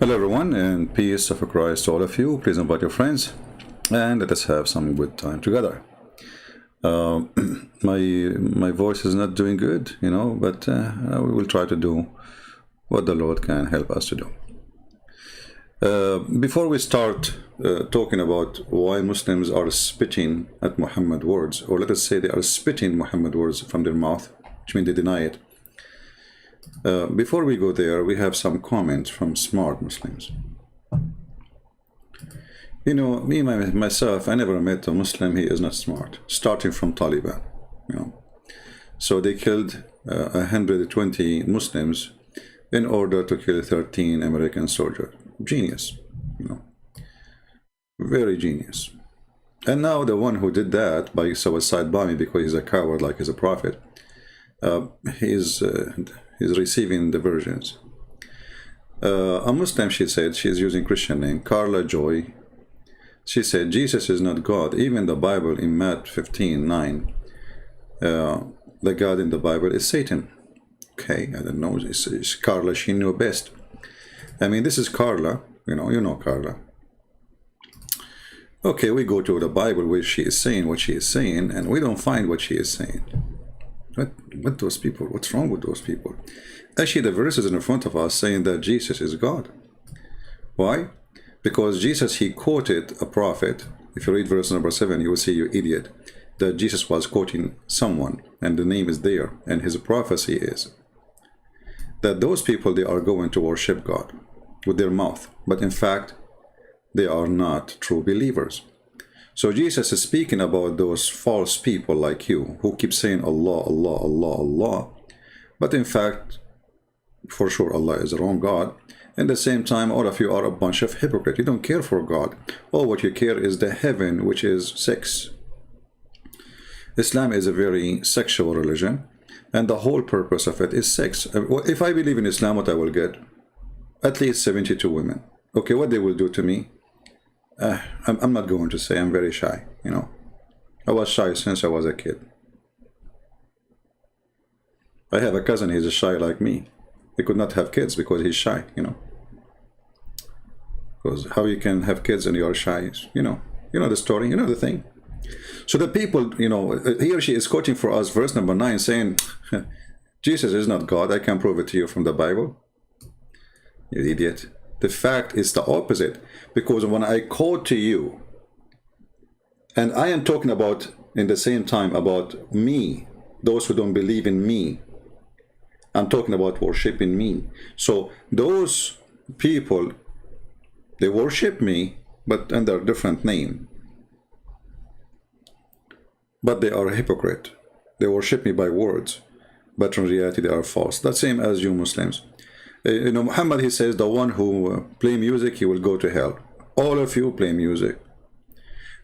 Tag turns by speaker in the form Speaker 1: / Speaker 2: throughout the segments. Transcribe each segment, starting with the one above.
Speaker 1: Hello everyone, and peace of Christ to all of you. Please invite your friends and let us have some good time together. My voice is not doing good, but we will try to do what the Lord can help us to do. Before we start talking about why Muslims are spitting at Muhammad words, or let us say they are spitting Muhammad words from their mouth, which means they deny it. Before we go there, we have some comments from smart Muslims. Me myself, I never met a Muslim he is not smart, starting from Taliban. So they killed 120 Muslims in order to kill 13 American soldiers. Genius, very genius. And now the one who did that by suicide bombing because he's a coward, like he's a prophet, he's receiving diversions. A Muslim, she said, she's using Christian name, Carla Joy. She said, Jesus is not God. Even the Bible in Matt 15:9, the God in the Bible is Satan. Okay, I don't know, it's Carla, she knew best. I mean, this is Carla, you know Carla. Okay, we go to the Bible where she is saying what she is saying, and we don't find what she is saying. What those people, what's wrong with those people? Actually, the verse is in front of us saying that Jesus is God. Why? Because Jesus, he quoted a prophet. If you read verse number 7, you will see, you idiot, that Jesus was quoting someone, and the name is there, and his prophecy is that those people, they are going to worship God with their mouth, but in fact, they are not true believers. So Jesus is speaking about those false people like you who keep saying Allah, Allah, Allah, Allah, but in fact, for sure, Allah is the wrong God. At the same time, all of you are a bunch of hypocrites. You don't care for God. All what you care is the heaven, which is sex. Islam is a very sexual religion, and the whole purpose of it is sex. If I believe in Islam, what I will get? At least 72 women. Okay, what they will do to me? I'm not going to say. I'm very shy, I was shy since I was a kid. I have a cousin, he's shy like me. He could not have kids because he's shy, Because how you can have kids and you are shy, you know the story, the thing. So the people, here she is quoting for us verse number 9 saying, Jesus is not God. I can prove it to you from the Bible. You idiot. The fact is the opposite, because when I quote to you, and I am talking about in the same time about me, those who don't believe in me, I'm talking about worshiping me. So those people, they worship me, but under a different name. But they are a hypocrite. They worship me by words, but in reality they are false. The same as you Muslims. Muhammad, he says, the one who play music, he will go to hell. All of you play music.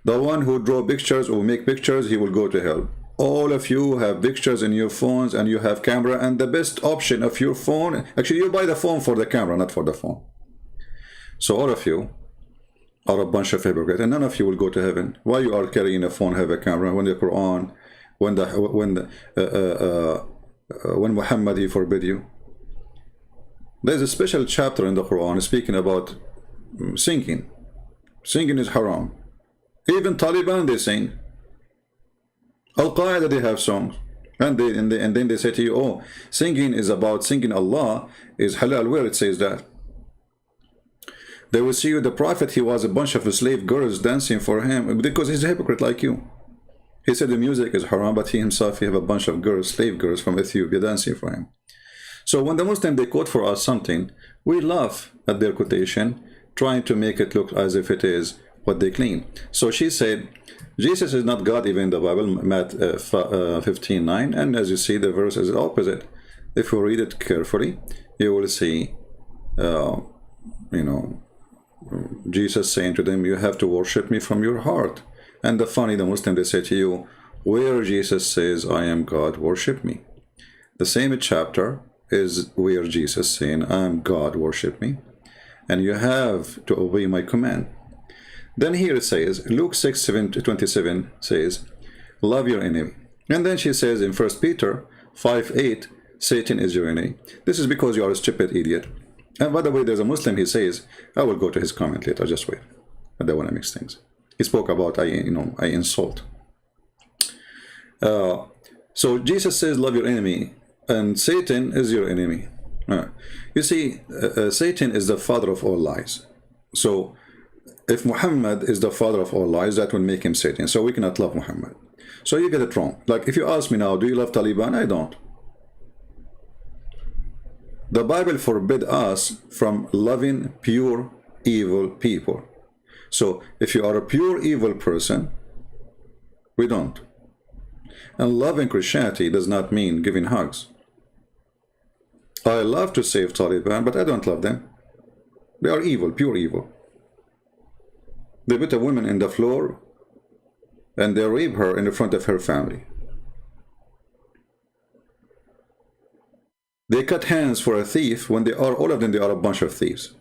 Speaker 1: The one who draw pictures or make pictures, he will go to hell. All of you have pictures in your phones and you have camera, and the best option of your phone, actually you buy the phone for the camera, not for the phone. So all of you are a bunch of hypocrites, and none of you will go to heaven. Why you are carrying a phone, have a camera, when the Quran, when Muhammad, he forbid you? There's a special chapter in the Quran speaking about singing. Singing is haram. Even Taliban, they sing. Al-Qaeda, they have songs. And then they say to you, oh, singing is about singing Allah is halal. Where it says that? They will see you, the Prophet, he was a bunch of slave girls dancing for him, because he's a hypocrite like you. He said the music is haram, but he himself, he have a bunch of girls, slave girls from Ethiopia dancing for him. So when the Muslim, they quote for us something, we laugh at their quotation, trying to make it look as if it is what they claim. So she said, Jesus is not God, even in the Bible, Matt 15:9, and as you see, the verse is the opposite. If you read it carefully, you will see, Jesus saying to them, you have to worship me from your heart. And the Muslim, they say to you, where Jesus says, I am God, worship me. The same chapter is where Jesus saying, I am God, worship me. And you have to obey my command. Then here it says, Luke 6:27 says, love your enemy. And then she says in 1 Peter 5:8, Satan is your enemy. This is because you are a stupid idiot. And by the way, there's a Muslim, he says, I will go to his comment later, just wait. I don't want to mix things. He spoke about, I insult. So Jesus says, love your enemy, and Satan is your enemy. You see, Satan is the father of all lies. So if Muhammad is the father of all lies, that will make him Satan. So we cannot love Muhammad. So you get it wrong. Like if you ask me now, do you love Taliban? I don't. The Bible forbid us from loving pure evil people. So if you are a pure evil person, we don't. And loving Christianity does not mean giving hugs. I love to save Taliban, but I don't love them. They are evil, pure evil. They put a woman in the floor and they rape her in the front of her family. They cut hands for a thief when they are, all of them, they are a bunch of thieves.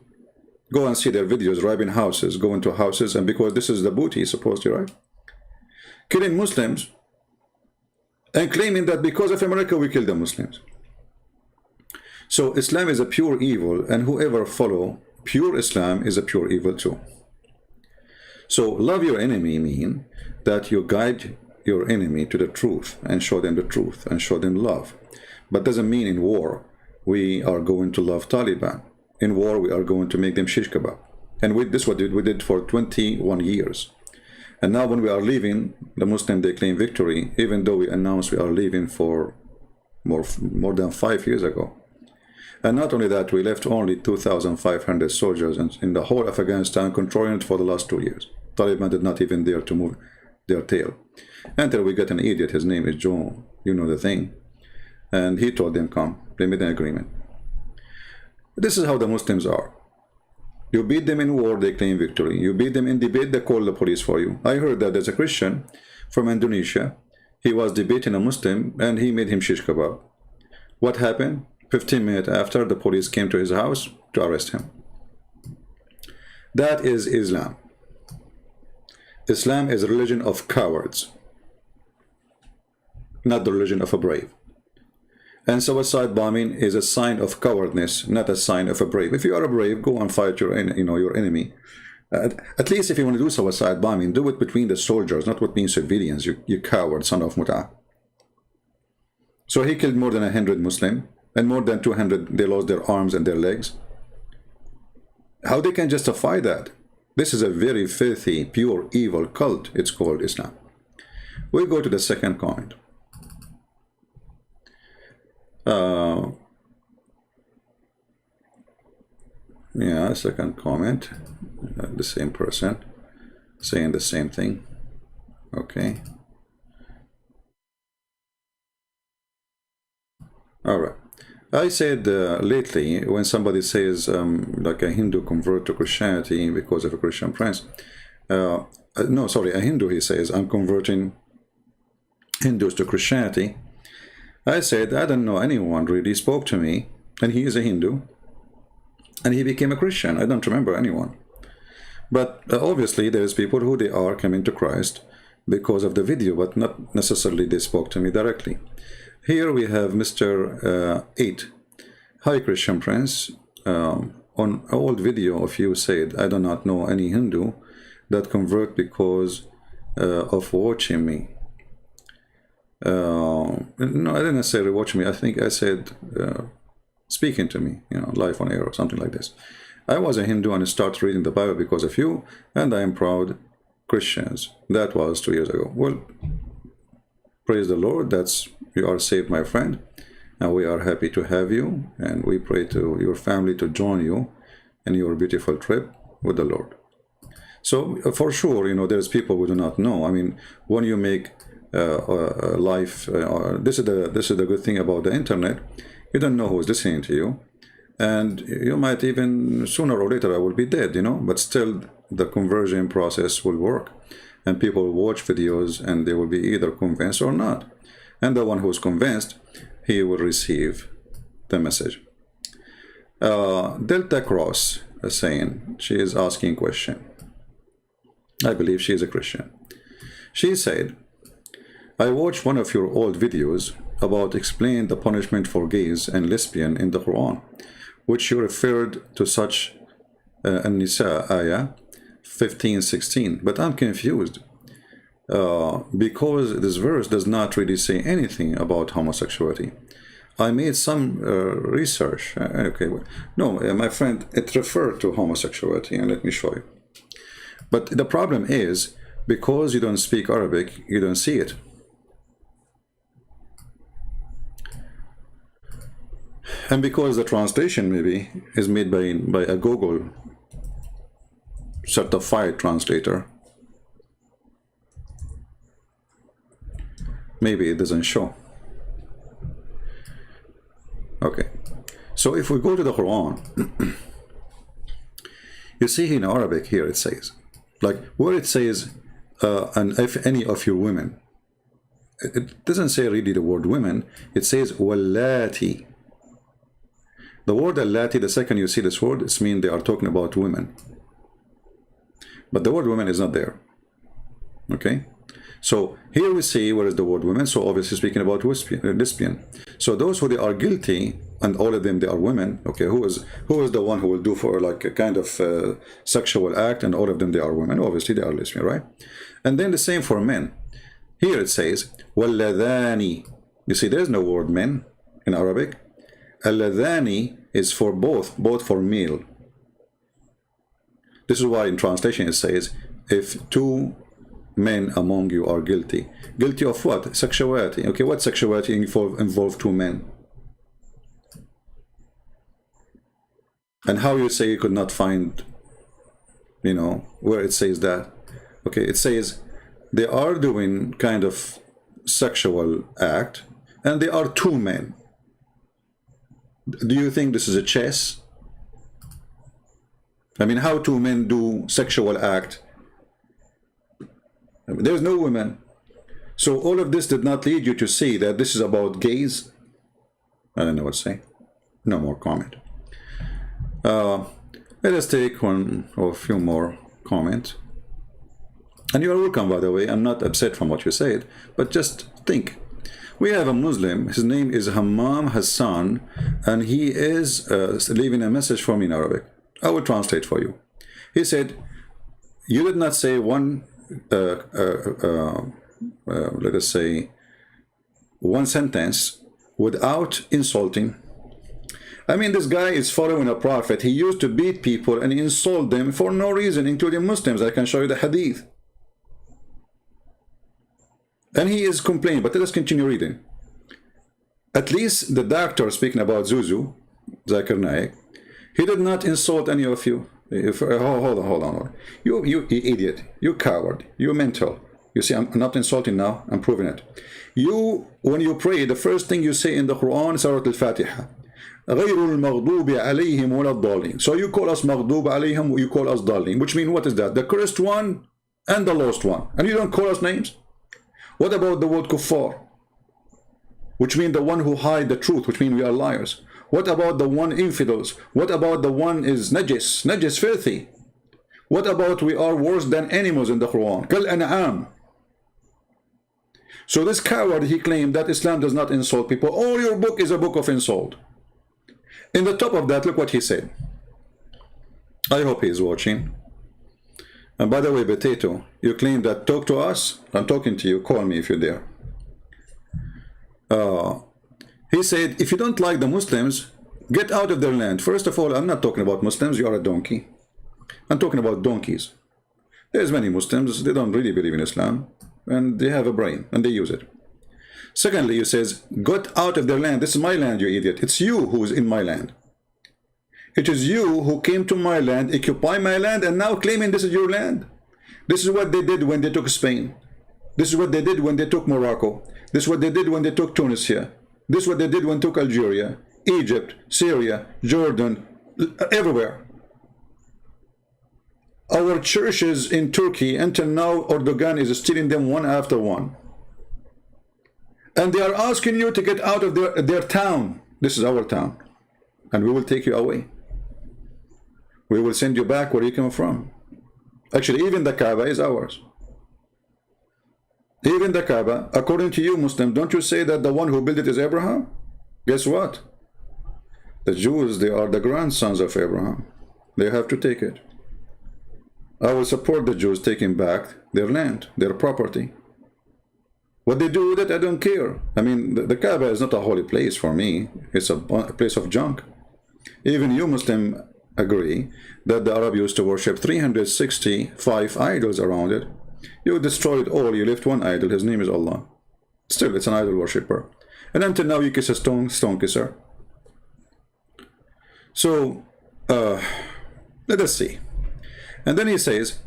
Speaker 1: Go and see their videos, robbing houses, going to houses, and because this is the booty, supposedly, right? Killing Muslims and claiming that because of America, we kill the Muslims. So Islam is a pure evil, and whoever follow pure Islam is a pure evil too. So love your enemy mean that you guide your enemy to the truth and show them the truth and show them love. But doesn't mean in war we are going to love Taliban. In war we are going to make them shish kebab. And this is what we did for 21 years. And now when we are leaving, the Muslim, they claim victory, even though we announced we are leaving for more than 5 years ago. And not only that, we left only 2,500 soldiers in the whole of Afghanistan, controlling it for the last 2 years. Taliban did not even dare to move their tail. Until we got an idiot, his name is Joe, you know the thing. And he told them, come. They made an agreement. This is how the Muslims are. You beat them in war, they claim victory. You beat them in debate, they call the police for you. I heard that there's a Christian from Indonesia. He was debating a Muslim and he made him shish kebab. What happened? 15 minutes after, the police came to his house to arrest him. That is Islam. Islam is a religion of cowards, not the religion of a brave. And suicide bombing is a sign of cowardness, not a sign of a brave. If you are a brave, go and fight your enemy. At least if you want to do suicide bombing, do it between the soldiers, not between civilians, you coward, son of Mut'ah. So he killed more than 100 Muslims, and more than 200, they lost their arms and their legs. How they can justify that? This is a very filthy, pure, evil cult. It's called Islam. We go to the second comment. Yeah, second comment. The same person saying the same thing. Okay. All right. I said lately, when somebody says like a Hindu convert to Christianity because of a Christian prince, no, sorry, a Hindu, he says, I'm converting Hindus to Christianity. I said, I don't know anyone really spoke to me, and he is a Hindu, and he became a Christian. I don't remember anyone. But obviously there's people who they are coming to Christ because of the video, but not necessarily they spoke to me directly. Here we have Mr. 8. Hi, Christian Prince. On an old video of you said, I do not know any Hindu that convert because of watching me. No, I didn't necessarily watch me. I think I said speaking to me, live on air or something like this. I was a Hindu and started reading the Bible because of you, and I am proud Christians. That was 2 years ago. Well, praise the Lord. You are saved, my friend, and we are happy to have you, and we pray to your family to join you in your beautiful trip with the Lord. So for sure, there's people who do not know. I mean, when you make life, this is the good thing about the internet. You don't know who's listening to you, and you might even sooner or later I will be dead, but still the conversion process will work, and people will watch videos and they will be either convinced or not. And the one who's convinced, he will receive the message. Delta Cross is saying, she is asking a question. I believe she is a Christian. She said, I watched one of your old videos about explaining the punishment for gays and lesbian in the Quran. which you referred to such An-Nisa ayah 15-16, but I'm confused because this verse does not really say anything about homosexuality. I made some research. Okay, no, my friend, it referred to homosexuality, and let me show you. But the problem is, because you don't speak Arabic, you don't see it. And because the translation maybe is made by a Google certified translator, maybe it doesn't show. Okay, so if we go to the Quran, you see in Arabic here it says, like where it says, and if any of your women, it doesn't say really the word women, it says wallati. The word allati, the second you see this word, it means they are talking about women. But the word women is not there. Okay? So here we see where is the word women, so obviously speaking about lesbian. So those who they are guilty, and all of them they are women, okay, who is the one who will do for like a kind of sexual act, and all of them they are women, obviously they are lesbian, right? And then the same for men. Here it says, وَالَّذَانِ. You see there's no word men in Arabic. Al-ladhani is for both for male. This is why in translation it says, if two men among you are guilty. Guilty of what? Sexuality. Okay, what sexuality involve two men? And how you say you could not find, you know, where it says that? Okay, it says they are doing kind of sexual act, and they are two men. Do you think this is a chess? I mean, how two men do sexual act? I mean, there's no women. So all of this did not lead you to see that this is about gays? I don't know what to say. No more comment. Let us take one or a few more comments. And you are welcome, by the way. I'm not upset from what you said, but just think. We have a Muslim, his name is Hammam Hassan, and he is leaving a message for me in Arabic. I will translate for you. He said, you did not say one, let us say, one sentence without insulting. I mean, this guy is following a prophet. He used to beat people and insult them for no reason, including Muslims. I can show you the hadith. And he is complaining, but let us continue reading. At least the doctor speaking about Zuzu, Zakir Naik, he did not insult any of you. Hold on. You idiot, you coward, you mental. You see, I'm not insulting now, I'm proving it. You, when you pray, the first thing you say in the Quran is Surah Al-Fatiha. غَيْرُ الْمَغْضُوبِ عَلَيْهِمْ وَلَا الضَّالِينَ. So you call us مغضوب عليهم, you call us ضالين, which means what is that? The cursed one and the lost one. And you don't call us names? What about the word kuffar, which means the one who hide the truth, which means we are liars? What about the one infidels? What about the one is najis, filthy? What about we are worse than animals in the Quran? Kal an'am. So this coward, he claimed that Islam does not insult people. All your book is a book of insult. In the top of that, look what he said. I hope he is watching. And by the way, Potato, you claim that talk to us. I'm talking to you. Call me if you're there. He said, if you don't like the Muslims, get out of their land. First of all, I'm not talking about Muslims. You are a donkey. I'm talking about donkeys. There's many Muslims. They don't really believe in Islam. And they have a brain. And they use it. Secondly, he says, get out of their land. This is my land, you idiot. It's you who is in my land. It is you who came to my land, occupy my land, and now claiming this is your land. This is what they did when they took Spain. This is what they did when they took Morocco. This is what they did when they took Tunisia. This is what they did when they took Algeria, Egypt, Syria, Jordan, everywhere. Our churches in Turkey, until now, Erdogan is stealing them one after one. And they are asking you to get out of their town. This is our town. And we will take you away. We will send you back where you came from. Actually, even the Kaaba is ours. Even the Kaaba, according to you Muslims, don't you say that the one who built it is Abraham? Guess what? The Jews, they are the grandsons of Abraham. They have to take it. I will support the Jews taking back their land, their property. What they do with it, I don't care. I mean, the Kaaba is not a holy place for me. It's a place of junk. Even you Muslims agree that the Arab used to worship 365 idols around it. You destroyed all, you left one idol, his name is Allah. Still, it's an idol worshipper. And until now, you kiss a stone kisser. So, let us see. And then he says,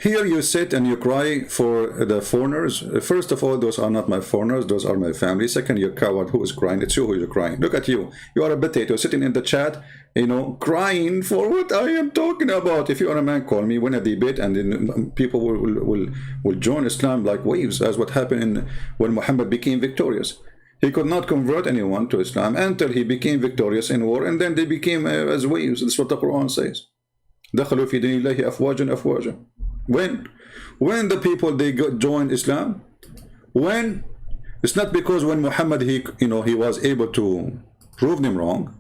Speaker 1: here you sit and you cry for the foreigners. First of all, those are not my foreigners, those are my family. Second, you coward, who is crying? It's you who is crying. Look at you. You are a potato sitting in the chat, you know, crying for what I am talking about. If you are a man, call me, win a debate, and then people will join Islam like waves, as what happened when Muhammad became victorious. He could not convert anyone to Islam until he became victorious in war, and then they became as waves. That's what the Quran says. دخلوا في دين الله أفواجا أفواجا. When the people they joined Islam, when it's not because when Muhammad he was able to prove them wrong.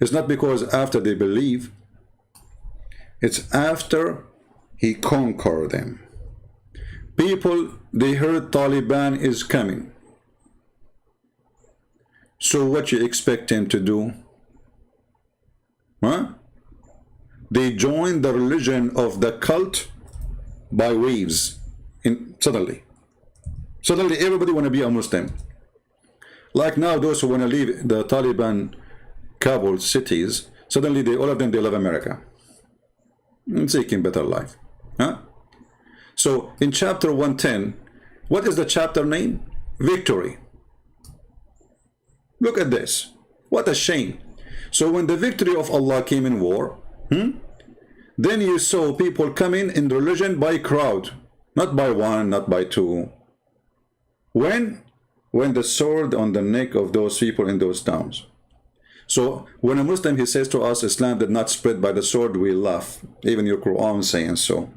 Speaker 1: It's not because after they believe. It's after he conquered them. People, they heard Taliban is coming. So what you expect him to do? Huh? They joined the religion of the cult by waves. Suddenly everybody want to be a Muslim. Like now, those who want to leave the Taliban Kabul cities, suddenly all of them love America, seeking better life. Huh? So in chapter 110, what is the chapter name? Victory. Look at this. What a shame. So when the victory of Allah came in war, then you saw people coming in religion by crowd, not by one, not by two. When the sword on the neck of those people in those towns. So when a Muslim, he says to us, Islam did not spread by the sword, we laugh. Even your Quran saying so.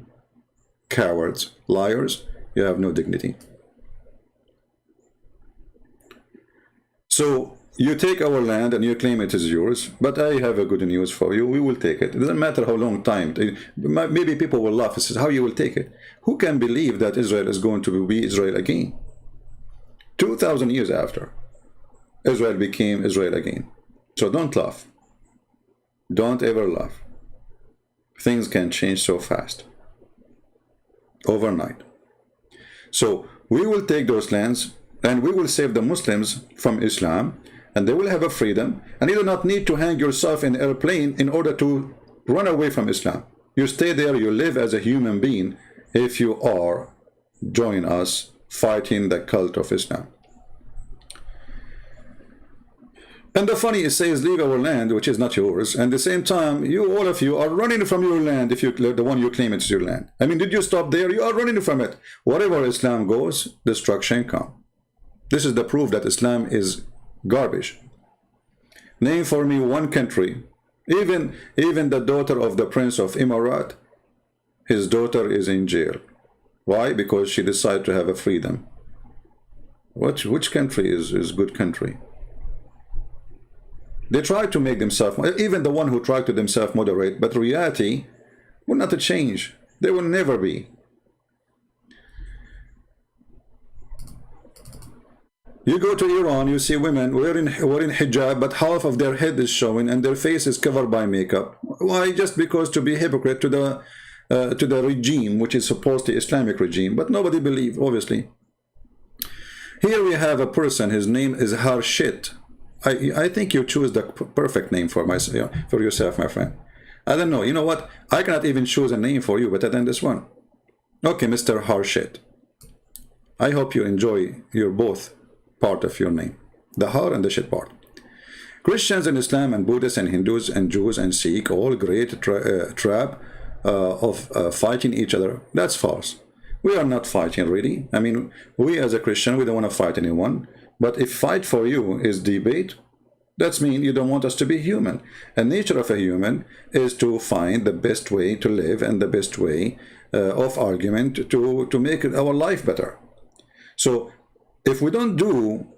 Speaker 1: Cowards, liars, you have no dignity. So you take our land and you claim it is yours, but I have a good news for you. We will take it. It doesn't matter how long time. Maybe people will laugh. It says, how you will take it? Who can believe that Israel is going to be Israel again? 2,000 years after, Israel became Israel again. So don't laugh. Don't ever laugh. Things can change so fast. Overnight. So we will take those lands and we will save the Muslims from Islam, and they will have a freedom, and you do not need to hang yourself in an airplane in order to run away from Islam. You stay there, you live as a human being if you are join us fighting the cult of Islam. And the funny, it says, leave our land, which is not yours, and at the same time, all of you are running from your land if you the one you claim it's your land. I mean, did you stop there? You are running from it. Wherever Islam goes, destruction comes. This is the proof that Islam is garbage. Name for me one country, even the daughter of the Prince of Emirat, his daughter is in jail. Why? Because she decided to have a freedom. Which country is good country? They try to make themselves, even the one who tried to themselves moderate, but reality will not change. They will never be. You go to Iran, you see women wearing hijab, but half of their head is showing and their face is covered by makeup. Why? Just because to be hypocrite to the regime, which is supposedly Islamic regime, but nobody believes, obviously. Here we have a person, his name is Harshit. I think you choose the perfect name for yourself, my friend. I don't know. You know what? I cannot even choose a name for you better than this one. Okay, Mr. Harshit. I hope you enjoy your both part of your name, the har and the shit part. Christians and Islam and Buddhists and Hindus and Jews and Sikh, all great trap of fighting each other. That's false. We are not fighting really. I mean, we as a Christian, we don't want to fight anyone. But if fight for you is debate, that means you don't want us to be human. And nature of a human is to find the best way to live and the best way of argument to make our life better. So if we don't do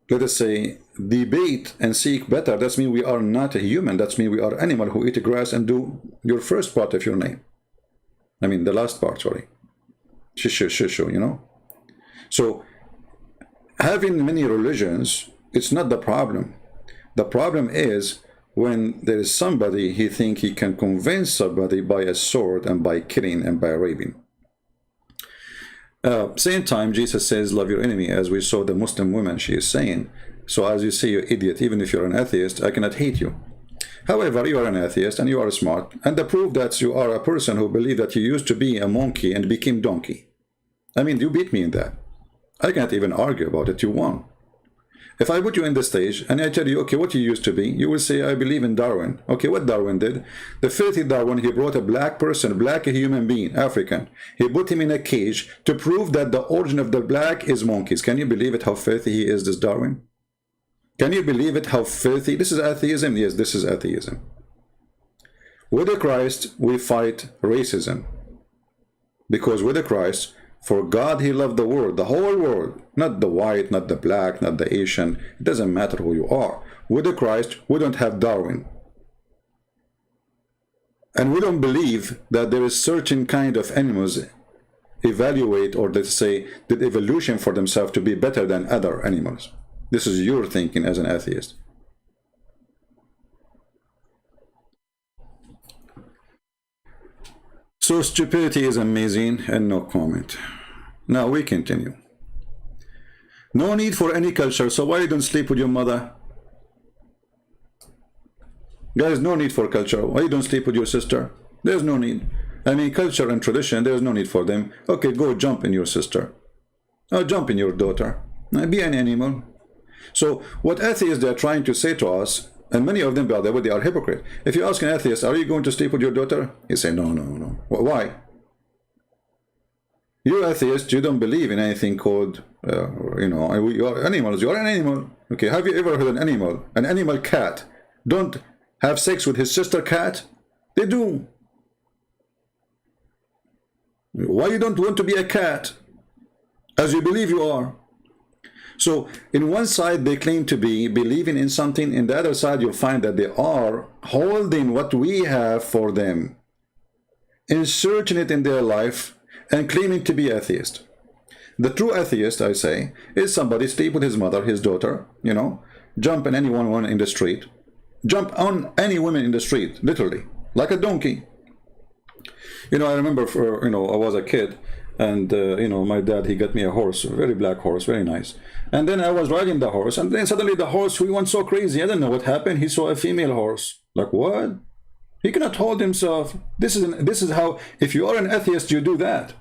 Speaker 1: let us say, debate and seek better, that means we are not a human. That means we are animal who eat grass and do your first part of your name. I mean, the last part, sorry. Shishu, you know? So, having many religions, it's not the problem. The problem is when there is somebody he thinks he can convince somebody by a sword and by killing and by raping. Same time, Jesus says, love your enemy, as we saw the Muslim woman, she is saying. So as you say, you idiot, even if you're an atheist, I cannot hate you. However, you are an atheist and you are smart, and the proof that you are a person who believed that you used to be a monkey and became donkey. I mean, you beat me in that. I can't even argue about it, you won. If I put you in the stage and I tell you, okay, what you used to be, you will say, I believe in Darwin. Okay, what Darwin did? The filthy Darwin, he brought a black person, black human being, African. He put him in a cage to prove that the origin of the black is monkeys. Can you believe it, how filthy he is, this Darwin? Can you believe it, how filthy? This is atheism? Yes, this is atheism. With the Christ, we fight racism. Because with the Christ, for God, he loved the world, the whole world, not the white, not the black, not the Asian. It doesn't matter who you are. With the Christ, we don't have Darwin. And we don't believe that there is certain kind of animals evaluate, or let's say, did evolution for themselves to be better than other animals. This is your thinking as an atheist. So stupidity is amazing and no comment. Now we continue. No need for any culture, so why you don't sleep with your mother? Guys, no need for culture. Why you don't sleep with your sister? There's no need. I mean, culture and tradition, there's no need for them. Okay, go jump in your sister. Or jump in your daughter. Be an animal. So what atheists they are trying to say to us, and many of them, by the way, they are hypocrite. If you ask an atheist, are you going to sleep with your daughter? He say, no, no, no. Why? You atheist, you don't believe in anything called, you are animals. You are an animal. Okay, have you ever heard an animal cat, don't have sex with his sister cat? They do. Why you don't want to be a cat, as you believe you are? So, in one side, they claim to be believing in something. In the other side, you'll find that they are holding what we have for them, inserting it in their life, and claiming to be atheist. The true atheist, I say, is somebody sleep with his mother, his daughter, jump on anyone in the street, jump on any woman in the street, literally, like a donkey. I remember, I was a kid, and my dad, he got me a horse, a very black horse, very nice. And then I was riding the horse, and then suddenly the horse, he went so crazy. I don't know what happened. He saw a female horse. Like, what? He cannot hold himself. This is how, if you are an atheist, you do that.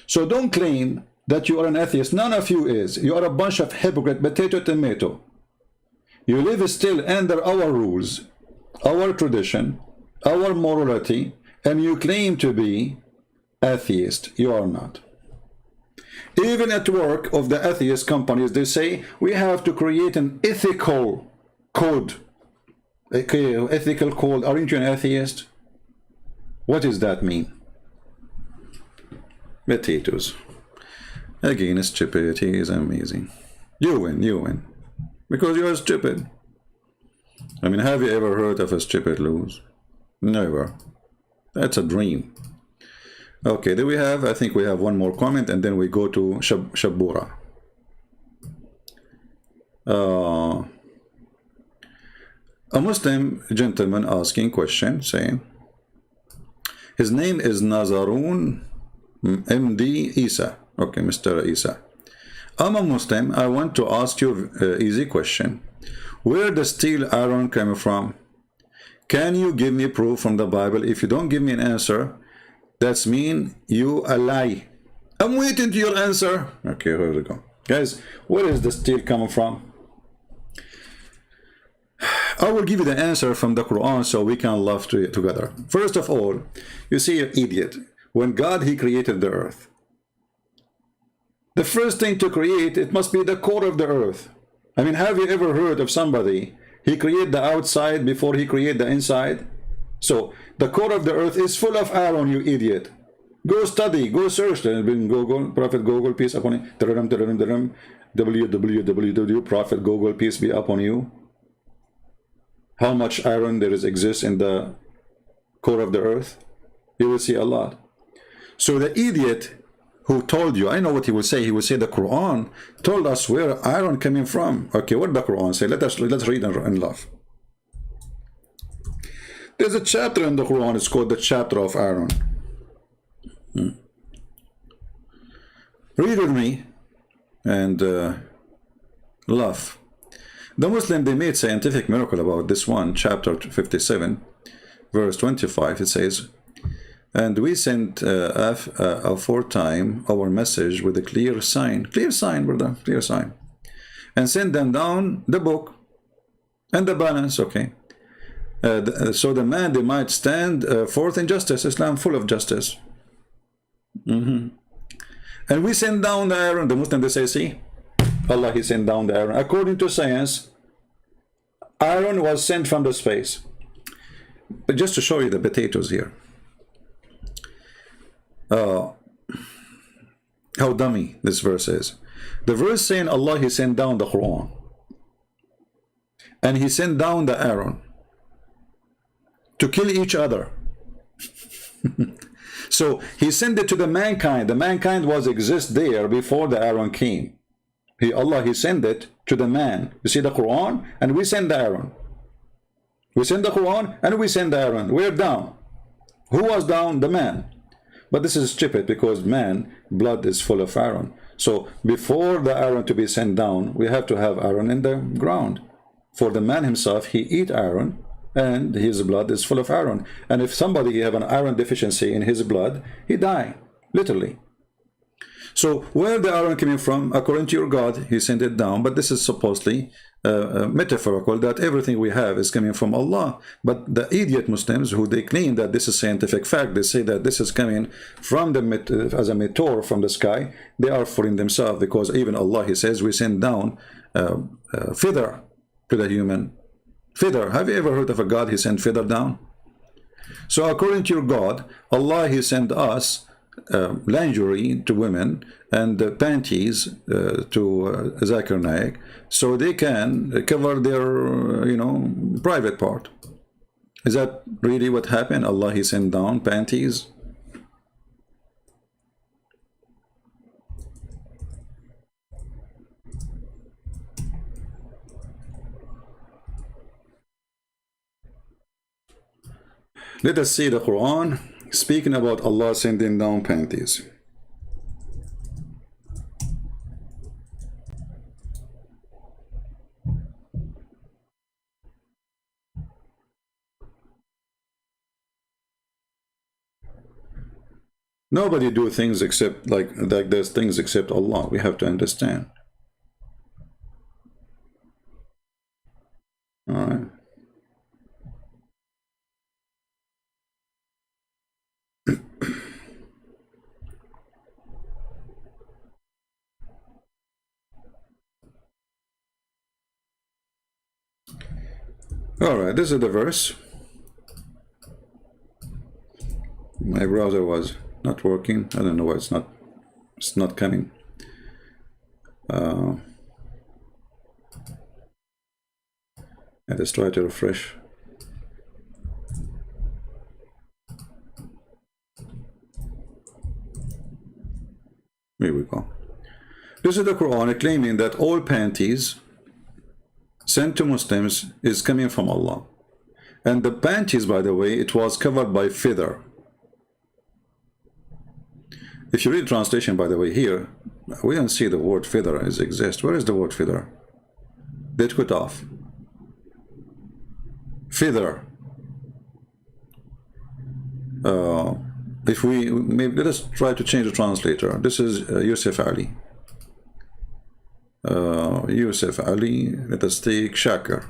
Speaker 1: So don't claim that you are an atheist. None of you is. You are a bunch of hypocrite, potato, tomato. You live still under our rules, our tradition, our morality, and you claim to be atheist. You are not. Even at work of the atheist companies, they say we have to create an ethical code. Okay, ethical code. Aren't you an atheist? What does that mean? Potatoes. Again, stupidity is amazing. You win. Because you are stupid. I mean, have you ever heard of a stupid lose? Never. That's a dream. Okay, do we have, I think we have one more comment, and then we go to Shabura. A Muslim gentleman asking question, saying, his name is Nazarun MD Isa. Okay, Mr. Isa. I'm a Muslim. I want to ask you an easy question. Where does steel iron come from? Can you give me proof from the Bible? If you don't give me an answer, that's mean you a lie. I'm waiting to your answer. Okay, here we go. Guys, where is the steel coming from? I will give you the answer from the Quran so we can laugh together. First of all, you see, you idiot. When God, he created the earth. The first thing to create, it must be the core of the earth. I mean, have you ever heard of somebody, he created the outside before he created the inside? So, the core of the earth is full of iron, you idiot. Go study, go search. In Google, Prophet Google, peace upon you. www, Prophet Google, peace be upon you. How much iron there exists in the core of the earth? You will see a lot. So the idiot who told you, I know what he will say. He will say the Quran told us where iron coming from. Okay, what did the Quran say? Let's read in love. There's a chapter in the Quran. It's called the chapter of iron. Read with me and laugh. The Muslim, they made scientific miracle about this one, chapter 57, verse 25. It says, and we sent aforetime our message with a clear sign, brother, clear sign, and sent them down the book and the balance, okay, so the man, they might stand forth in justice. Islam full of justice. And we send down the iron. The Muslim, they say, see, Allah, he sent down the iron. According to science, iron was sent from the space. But just to show you the potatoes here, how dummy this verse is. The verse saying Allah, he sent down the Quran, and he sent down the iron to kill each other. So he sent it to the mankind. The mankind was exist there before the iron came. Allah, he sent it to the man. You see the Quran, and we send the iron. We send the Quran, and we send the iron. We're down. Who was down? The man. But this is stupid, because man, blood is full of iron. So before the iron to be sent down, we have to have iron in the ground. For the man himself, he eat iron, and his blood is full of iron. And if somebody have an iron deficiency in his blood, he die, literally. So where the iron coming from? According to your God, he sent it down. But this is supposedly metaphorical, that everything we have is coming from Allah. But the idiot Muslims, who they claim that this is scientific fact, they say that this is coming from the as a meteor from the sky. They are fooling themselves, because even Allah, he says, we send down feather to the human. Feather. Have you ever heard of a God he sent feather down? So according to your God, Allah, he sent us lingerie to women and panties to Zakir Naik, so they can cover their private part. Is that really what happened? Allah, he sent down panties? Let us see the Quran speaking about Allah sending down panties. Nobody do things except like there's things except Allah. We have to understand. All right. All right, this is the verse. My browser was not working. I don't know why it's not coming. Let's try to refresh. Here we go. This is the Quran claiming that all panties sent to Muslims is coming from Allah. And the panties, by the way, it was covered by feather. If you read translation, by the way, here, we don't see the word feather as exist. Where is the word feather? They took it off. Feather. If we maybe let us try to change the translator. This is Yusuf Ally. Yusuf Ally. Let us take Shakir.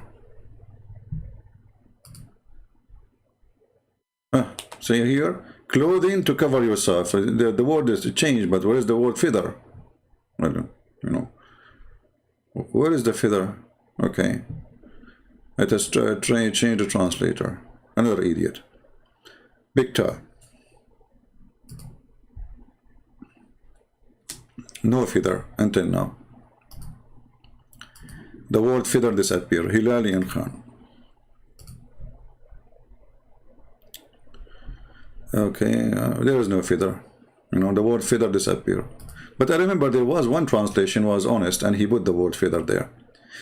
Speaker 1: See here, clothing to cover yourself. The word is changed, but where is the word feather? Well, where is the feather? Okay, let us try change the translator. Another idiot. Victor. No feather until now. The word feather disappear. Hilali and Khan. Okay, there is no feather. You know, the word feather disappear. But I remember there was one translation was honest, and he put the word feather there.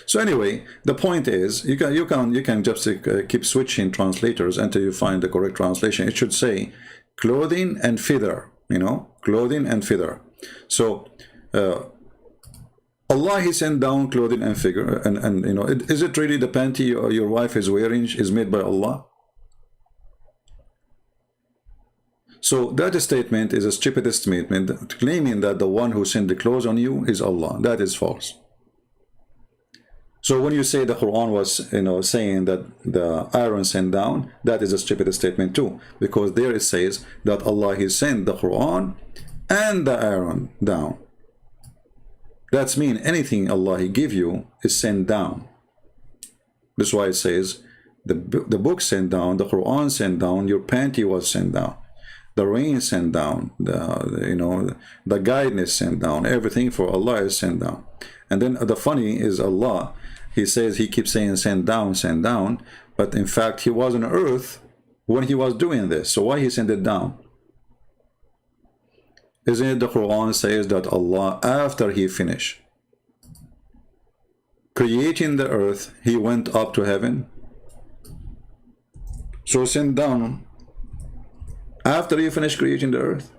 Speaker 1: So anyway, the point is, you can just keep switching translators until you find the correct translation. It should say clothing and feather. You know, clothing and feather. So Allah, He sent down clothing and figure, and you know, is it really the panty your wife is wearing is made by Allah? So that statement is a stupid statement, claiming that the one who sent the clothes on you is Allah. That is false. So when you say the Quran was, you know, saying that the iron sent down, that is a stupid statement too, because there it says that Allah, He sent the Quran and the iron down. That's mean anything Allah He give you is sent down. That's why it says the book sent down, the Quran sent down, your panty was sent down, the rain sent down, you know, the guidance sent down, everything for Allah is sent down. And then the funny is Allah, He says, He keeps saying send down, but in fact He was on earth when He was doing this. So why He sent it down? Isn't it the Quran says that Allah, after He finished creating the earth, He went up to heaven? So send down after He finished creating the earth.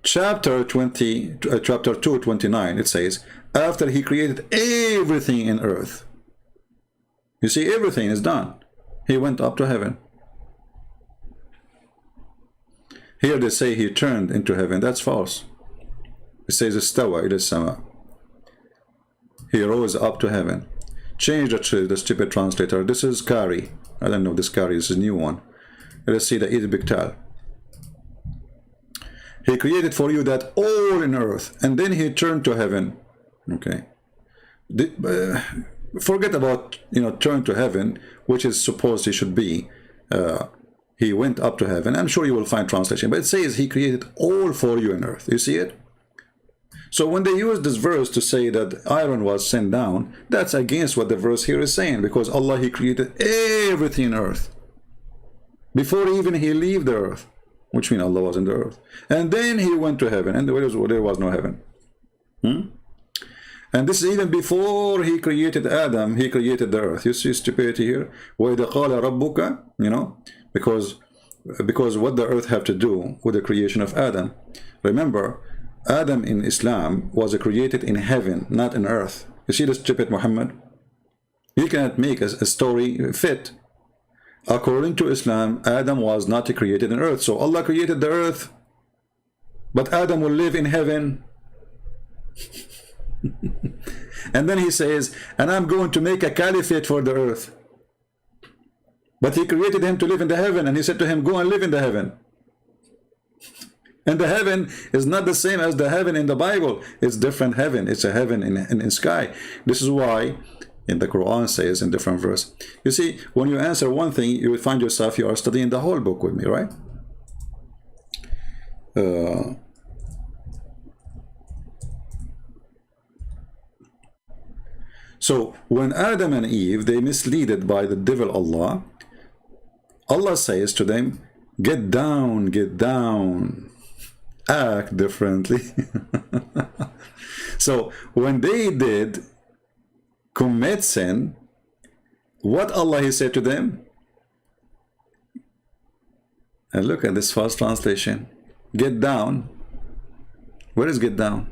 Speaker 1: Chapter 2:29, it says, after He created everything in earth. You see, everything is done. He went up to heaven. Here they say He turned into heaven. That's false. It says istawa ila sama. He rose up to heaven. Change the stupid translator. This is Kari. I don't know this Kari. This is a new one. Let's see the Eid Biktal. He created for you that all in earth, and then He turned to heaven. Okay. Forget about, you know, turn to heaven, which is supposed He should be. He went up to heaven. I'm sure you will find translation, but it says He created all for you in earth. You see it? So when they use this verse to say that iron was sent down, that's against what the verse here is saying, because Allah, He created everything in earth before even He leave the earth, which means Allah was in the earth, and then He went to heaven, and there was no heaven. And this is even before He created Adam. He created the earth. You see stupidity here. وَإِذَا قَالَ رَبُّكَ, you know, because what the earth have to do with the creation of Adam. Remember, Adam in Islam was created in heaven, not in earth. You see the stupid Muhammad? He cannot make a story fit. According to Islam, Adam was not created in earth. So Allah created the earth, but Adam will live in heaven. And then He says, and I'm going to make a caliphate for the earth. But He created him to live in the heaven, and He said to him, go and live in the heaven. And the heaven is not the same as the heaven in the Bible. It's different heaven. It's a heaven in sky. This is why in the Quran says in different verse. You see, when you answer one thing, you will find yourself you are studying the whole book with me, right? So when Adam and Eve, they misleaded by the devil Allah, Allah says to them, get down, act differently. So when they did commit sin, what Allah He said to them? And look at this false translation. Get down. Where is get down?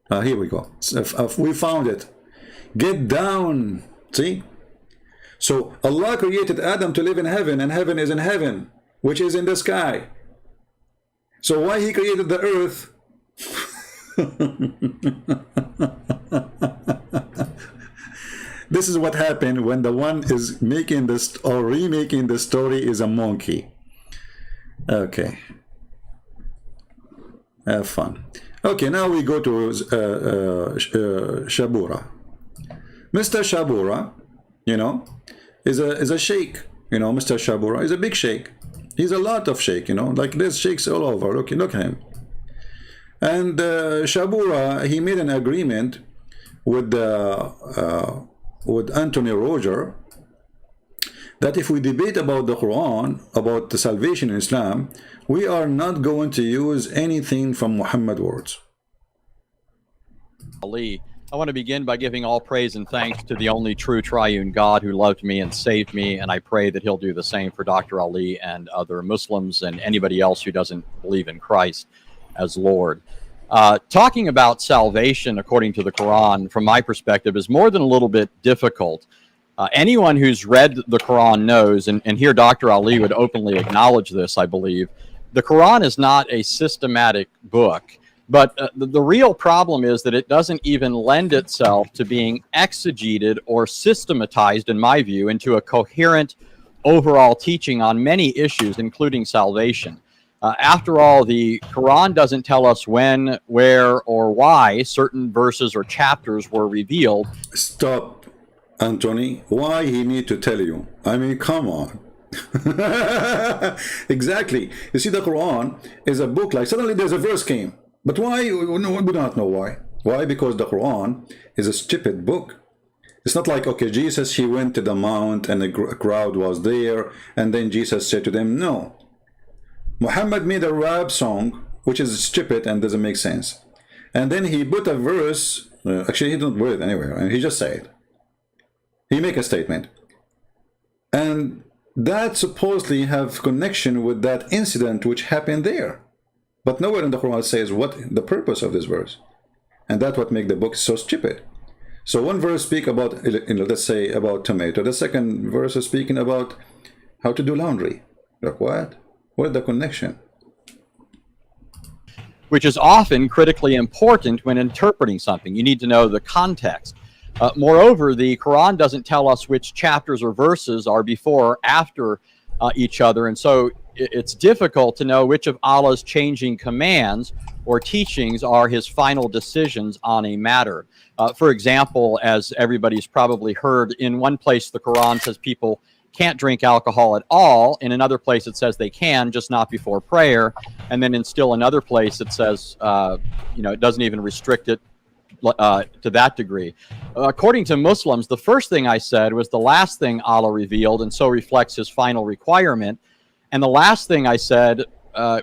Speaker 1: Here we go. We found it. Get down. See? So Allah created Adam to live in heaven, and heaven is in heaven, which is in the sky. So why He created the earth? This is what happened when the one is making this or remaking the story is a monkey. Okay. Have fun. Okay, now we go to Shabura. Mr. Shabura, you know, is a sheikh. You know, Mr. Shabura is a big sheikh. He's a lot of sheikh, you know, like there's sheikhs all over. Look at him. And Shabura, he made an agreement with Anthony Roger that if we debate about the Quran, about the salvation in Islam, we are not going to use anything from Muhammad words.
Speaker 2: Ali, I want to begin by giving all praise and thanks to the only true triune God who loved me and saved me, and I pray that he'll do the same for Dr. Ali and other Muslims and anybody else who doesn't believe in Christ as Lord. Talking about salvation according to the Quran, from my perspective, is more than a little bit difficult. Anyone who's read the Quran knows, and here Dr. Ali would openly acknowledge this, I believe, the Quran is not a systematic book. But the real problem is that it doesn't even lend itself to being exegeted or systematized, in my view, into a coherent overall teaching on many issues, including salvation. After all, the Quran doesn't tell us when, where, or why certain verses or chapters were revealed.
Speaker 1: Stop, Anthony. Why he need to tell you? I mean, come on. Exactly. You see, the Quran is a book, like suddenly there's a verse came. But why? We do not know why. Why? Because the Quran is a stupid book. It's not like, okay, Jesus, he went to the mount and a crowd was there, and then Jesus said to them, no. Muhammad made a rap song, which is stupid and doesn't make sense. And then he put a verse, actually he didn't put it anywhere, and he just said it. He make a statement. And that supposedly have connection with that incident which happened there. But nowhere in the Quran says what the purpose of this verse. And that's what makes the book so stupid. So one verse speak about, let's say, about tomato. The second verse is speaking about how to do laundry. Like what? What's the connection?
Speaker 2: Which is often critically important when interpreting something. You need to know the context. Moreover, the Quran doesn't tell us which chapters or verses are before or after each other. And so it's difficult to know which of Allah's changing commands or teachings are his final decisions on a matter. For example, as everybody's probably heard, in one place the Quran says people can't drink alcohol at all. In another place it says they can, just not before prayer. And then in still another place it says, it doesn't even restrict it to that degree. According to Muslims, the first thing I said was the last thing Allah revealed, and so reflects his final requirement. And the last thing I said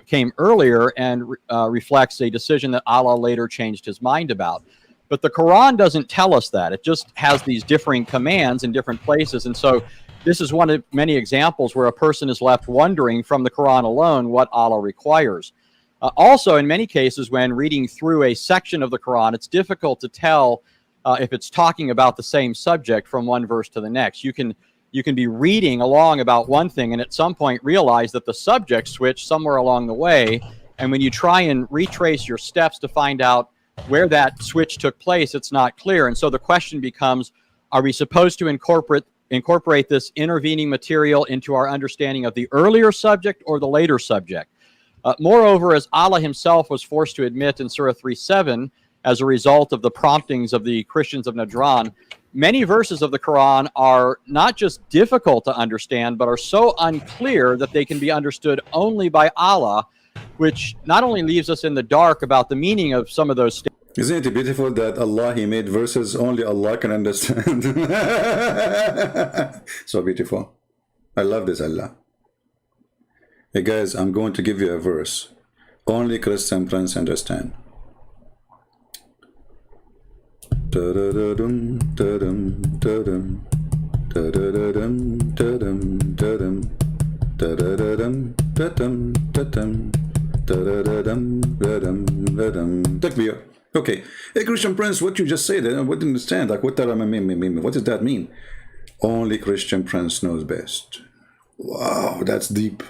Speaker 2: came earlier and reflects a decision that Allah later changed his mind about. But the Quran doesn't tell us that. It just has these differing commands in different places. And so this is one of many examples where a person is left wondering from the Quran alone what Allah requires. Also, in many cases, when reading through a section of the Quran, it's difficult to tell if it's talking about the same subject from one verse to the next. You can be reading along about one thing and at some point realize that the subject switched somewhere along the way. And when you try and retrace your steps to find out where that switch took place, it's not clear. And so the question becomes, are we supposed to incorporate this intervening material into our understanding of the earlier subject or the later subject? Moreover, as Allah himself was forced to admit in Surah 3:7, as a result of the promptings of the Christians of Najran, many verses of the Quran are not just difficult to understand, but are so unclear that they can be understood only by Allah, which not only leaves us in the dark about the meaning of some of those statements.
Speaker 1: Isn't it beautiful that Allah, he made verses only Allah can understand? So beautiful. I love this Allah. Hey guys, I'm going to give you a verse. Only Christian Prince understand. Takbir. Okay, hey Christian Prince, what you just said, I wouldn't understand. Like, what does that mean? Only Christian Prince knows best. Wow, that's deep.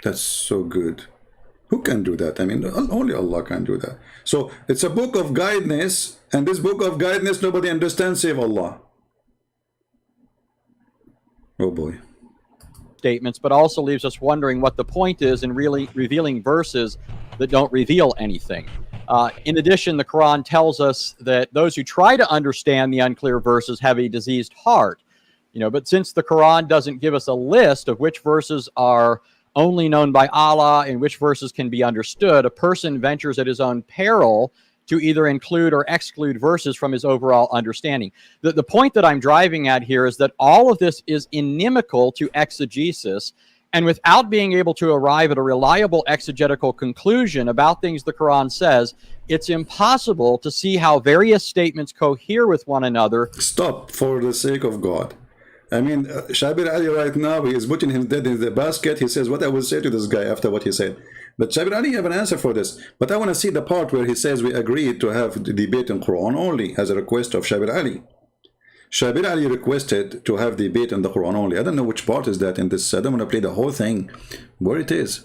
Speaker 1: That's so good. Who can do that? I mean, only Allah can do that. So it's a book of guidance, and this book of guidance nobody understands save Allah. Oh boy.
Speaker 2: Statements, but also leaves us wondering what the point is in really revealing verses that don't reveal anything. In addition, the Quran tells us that those who try to understand the unclear verses have a diseased heart. But since the Quran doesn't give us a list of which verses are only known by Allah and which verses can be understood, a person ventures at his own peril to either include or exclude verses from his overall understanding. The point that I'm driving at here is that all of this is inimical to exegesis, and without being able to arrive at a reliable exegetical conclusion about things the Quran says, it's impossible to see how various statements cohere with one another.
Speaker 1: Stop, for the sake of God. I mean, Shabir Ally right now, he is putting him dead in the basket. He says, what I will say to this guy after what he said. But Shabir Ally, you have an answer for this. But I want to see the part where he says we agreed to have the debate in Quran only as a request of Shabir Ally. Shabir Ally requested to have debate in the Quran only. I don't know which part is that in this. I don't want to play the whole thing. Where it is.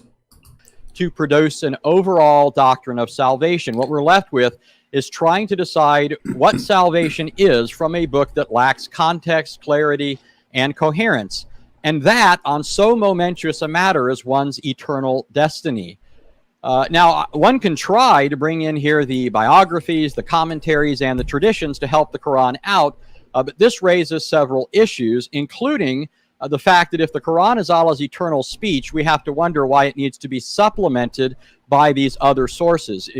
Speaker 2: To produce an overall doctrine of salvation. What we're left with is trying to decide what salvation is from a book that lacks context, clarity, and coherence. And that on so momentous a matter as one's eternal destiny. Now, one can try to bring in here the biographies, the commentaries, and the traditions to help the Quran out, but this raises several issues, including the fact that if the Quran is Allah's eternal speech, we have to wonder why it needs to be supplemented by these other sources,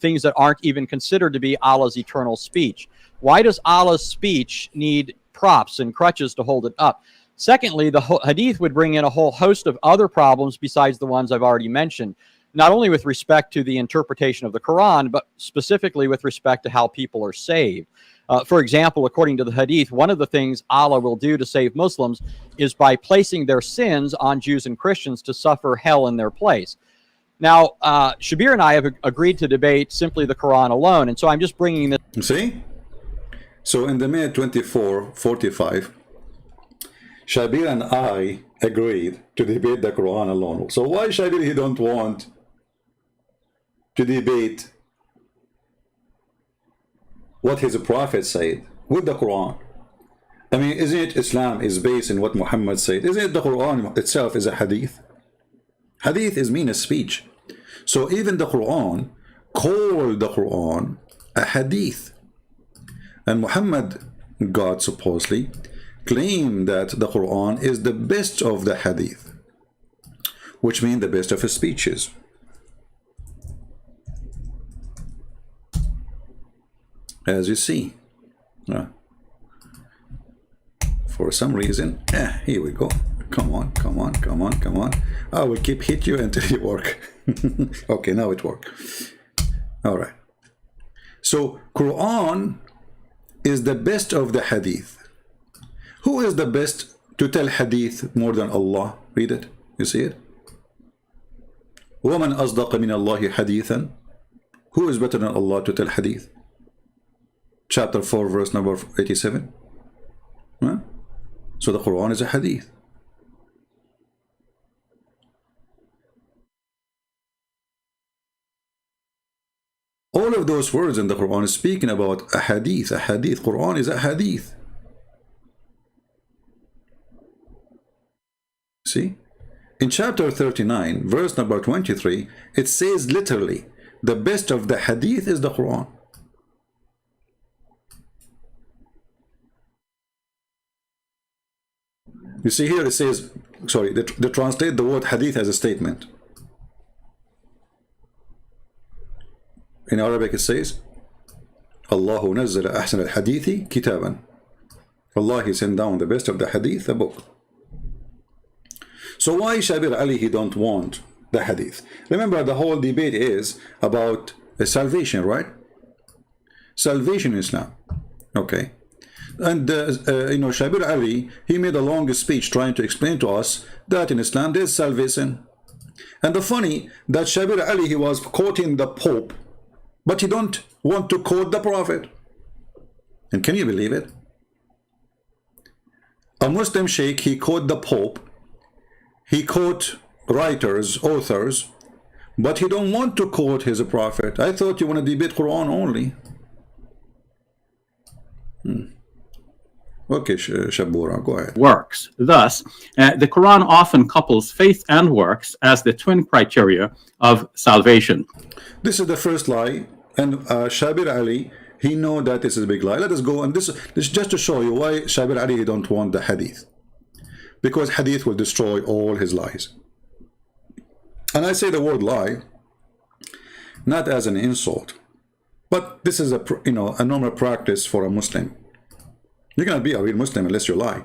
Speaker 2: things that aren't even considered to be Allah's eternal speech. Why does Allah's speech need props and crutches to hold it up? Secondly, the hadith would bring in a whole host of other problems besides the ones I've already mentioned, not only with respect to the interpretation of the Quran, but specifically with respect to how people are saved. For example, according to the hadith, one of the things Allah will do to save Muslims is by placing their sins on Jews and Christians to suffer hell in their place. Now, Shabir and I have agreed to debate simply the Quran alone, and so I'm just bringing this.
Speaker 1: See? So in the minute 24:45, Shabir and I agreed to debate the Quran alone. So why Shabir he don't want to debate what his prophet said with the Quran? I mean, isn't it Islam is based in what Muhammad said? Isn't it the Quran itself is a hadith? Hadith is mean a speech. So even the Quran called the Quran a hadith. And Muhammad, God supposedly, claimed that the Quran is the best of the hadith, which means the best of his speeches. As you see, for some reason, here we go. Come on, come on, come on, come on. I will keep hit you until you work. Okay, now it worked. All right. So Quran is the best of the hadith. Who is the best to tell hadith more than Allah? Read it. You see it? وَمَنْ أَصْدَقَ مِنَ اللَّهِ حَدِيثًا. Who is better than Allah to tell hadith? Chapter 4, verse number 87. Huh? So the Quran is a hadith. All of those words in the Quran is speaking about a hadith. A hadith. Quran is a hadith. See? In chapter 39, verse number 23, it says literally, the best of the hadith is the Quran. You see here it says, sorry, they translate the word hadith as a statement. In Arabic it says, Allahu nazzala ahsan al-hadithi kitaban. Allah, he sent down the best of the hadith, a book. So why Shabir Ally he don't want the hadith? Remember, the whole debate is about salvation, right? Salvation in Islam. Okay. And Shabir Ally, he made a long speech trying to explain to us that in Islam there is salvation. And the funny that Shabir Ally, he was quoting the Pope, but he don't want to quote the Prophet. And can you believe it? A Muslim sheikh, he quote the Pope, he quote writers, authors, but he don't want to quote his Prophet. I thought you want to debate Quran only. Okay, Shabura, go ahead.
Speaker 3: Works. Thus, the Quran often couples faith and works as the twin criteria of salvation.
Speaker 1: This is the first lie, and Shabir Ally, He know that this is a big lie. Let us go, and this is just to show you why Shabir Ally don't want the hadith. Because hadith will destroy all his lies. And I say the word lie not as an insult, but this is a normal practice for a Muslim. You cannot be a real Muslim unless you lie.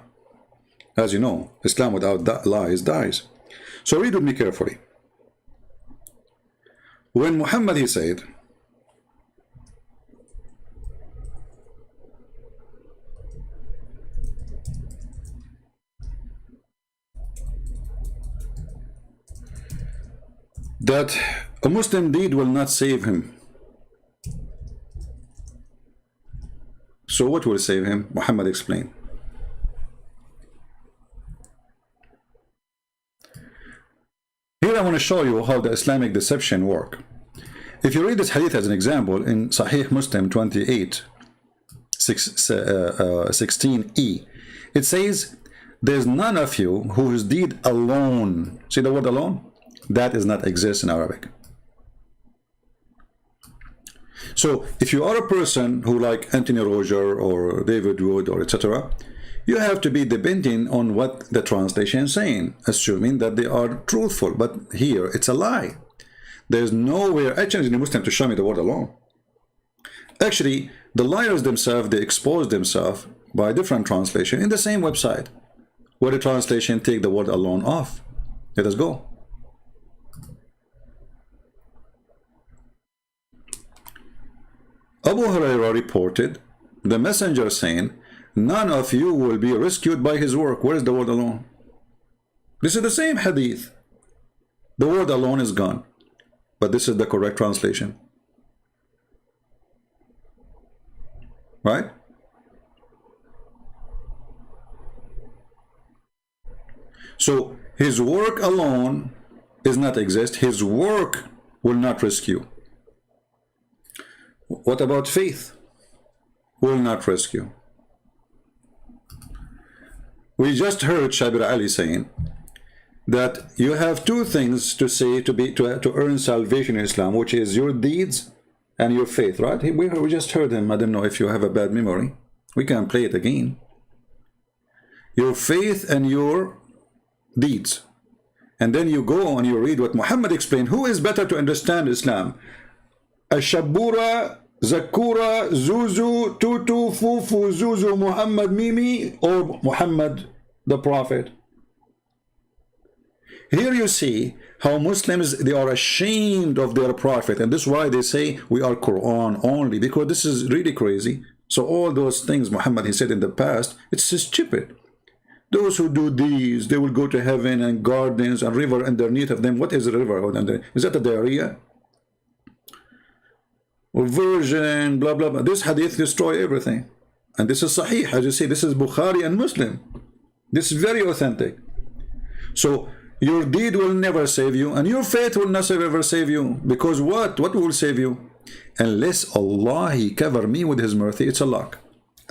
Speaker 1: As you know, Islam without lies dies. So read with me carefully. When Muhammad, he said, that a Muslim deed will not save him. So what will save him? Muhammad explained. Here I want to show you how the Islamic deception work. If you read this hadith as an example in Sahih Muslim 28, 16e, it says, there's none of you whose deed alone, see the word alone? That does not exist in Arabic. So if you are a person who like Anthony Roger or David Wood or etc., you have to be depending on what the translation is saying, assuming that they are truthful. But here it's a lie. There's nowhere, actually, in the Muslim to show me the word alone. Actually, the liars themselves, they expose themselves by different translation in the same website, where the translation take the word alone off. Let us go. Abu Hurairah reported the messenger saying, none of you will be rescued by his work. Where is the word alone? This is the same hadith. The word alone is gone. But this is the correct translation. Right? So his work alone does not exist. His work will not rescue. What about faith? Will not rescue. We just heard Shabir Ally saying that you have two things to say to earn salvation in Islam, which is your deeds and your faith, right? We just heard him. I don't know if you have a bad memory. We can play it again. Your faith and your deeds. And then you go and you read what Muhammad explained. Who is better to understand Islam? Ashabura, Zakura, Zuzu, Tutu, Fufu, Zuzu, Muhammad, Mimi, or Muhammad the Prophet? Here you see how Muslims, they are ashamed of their Prophet, and this is why they say we are Quran only, because this is really crazy. So all those things Muhammad, he said in the past, it's stupid. Those who do these, they will go to heaven, and gardens and river underneath of them. What is a river? Is that a diarrhea? Or virgin, blah, blah, blah. This hadith destroy everything. And this is Sahih, as you see, this is Bukhari and Muslim. This is very authentic. So your deed will never save you, and your faith will not ever save you. Because what? What will save you? Unless Allah, He cover me with His mercy, it's a luck.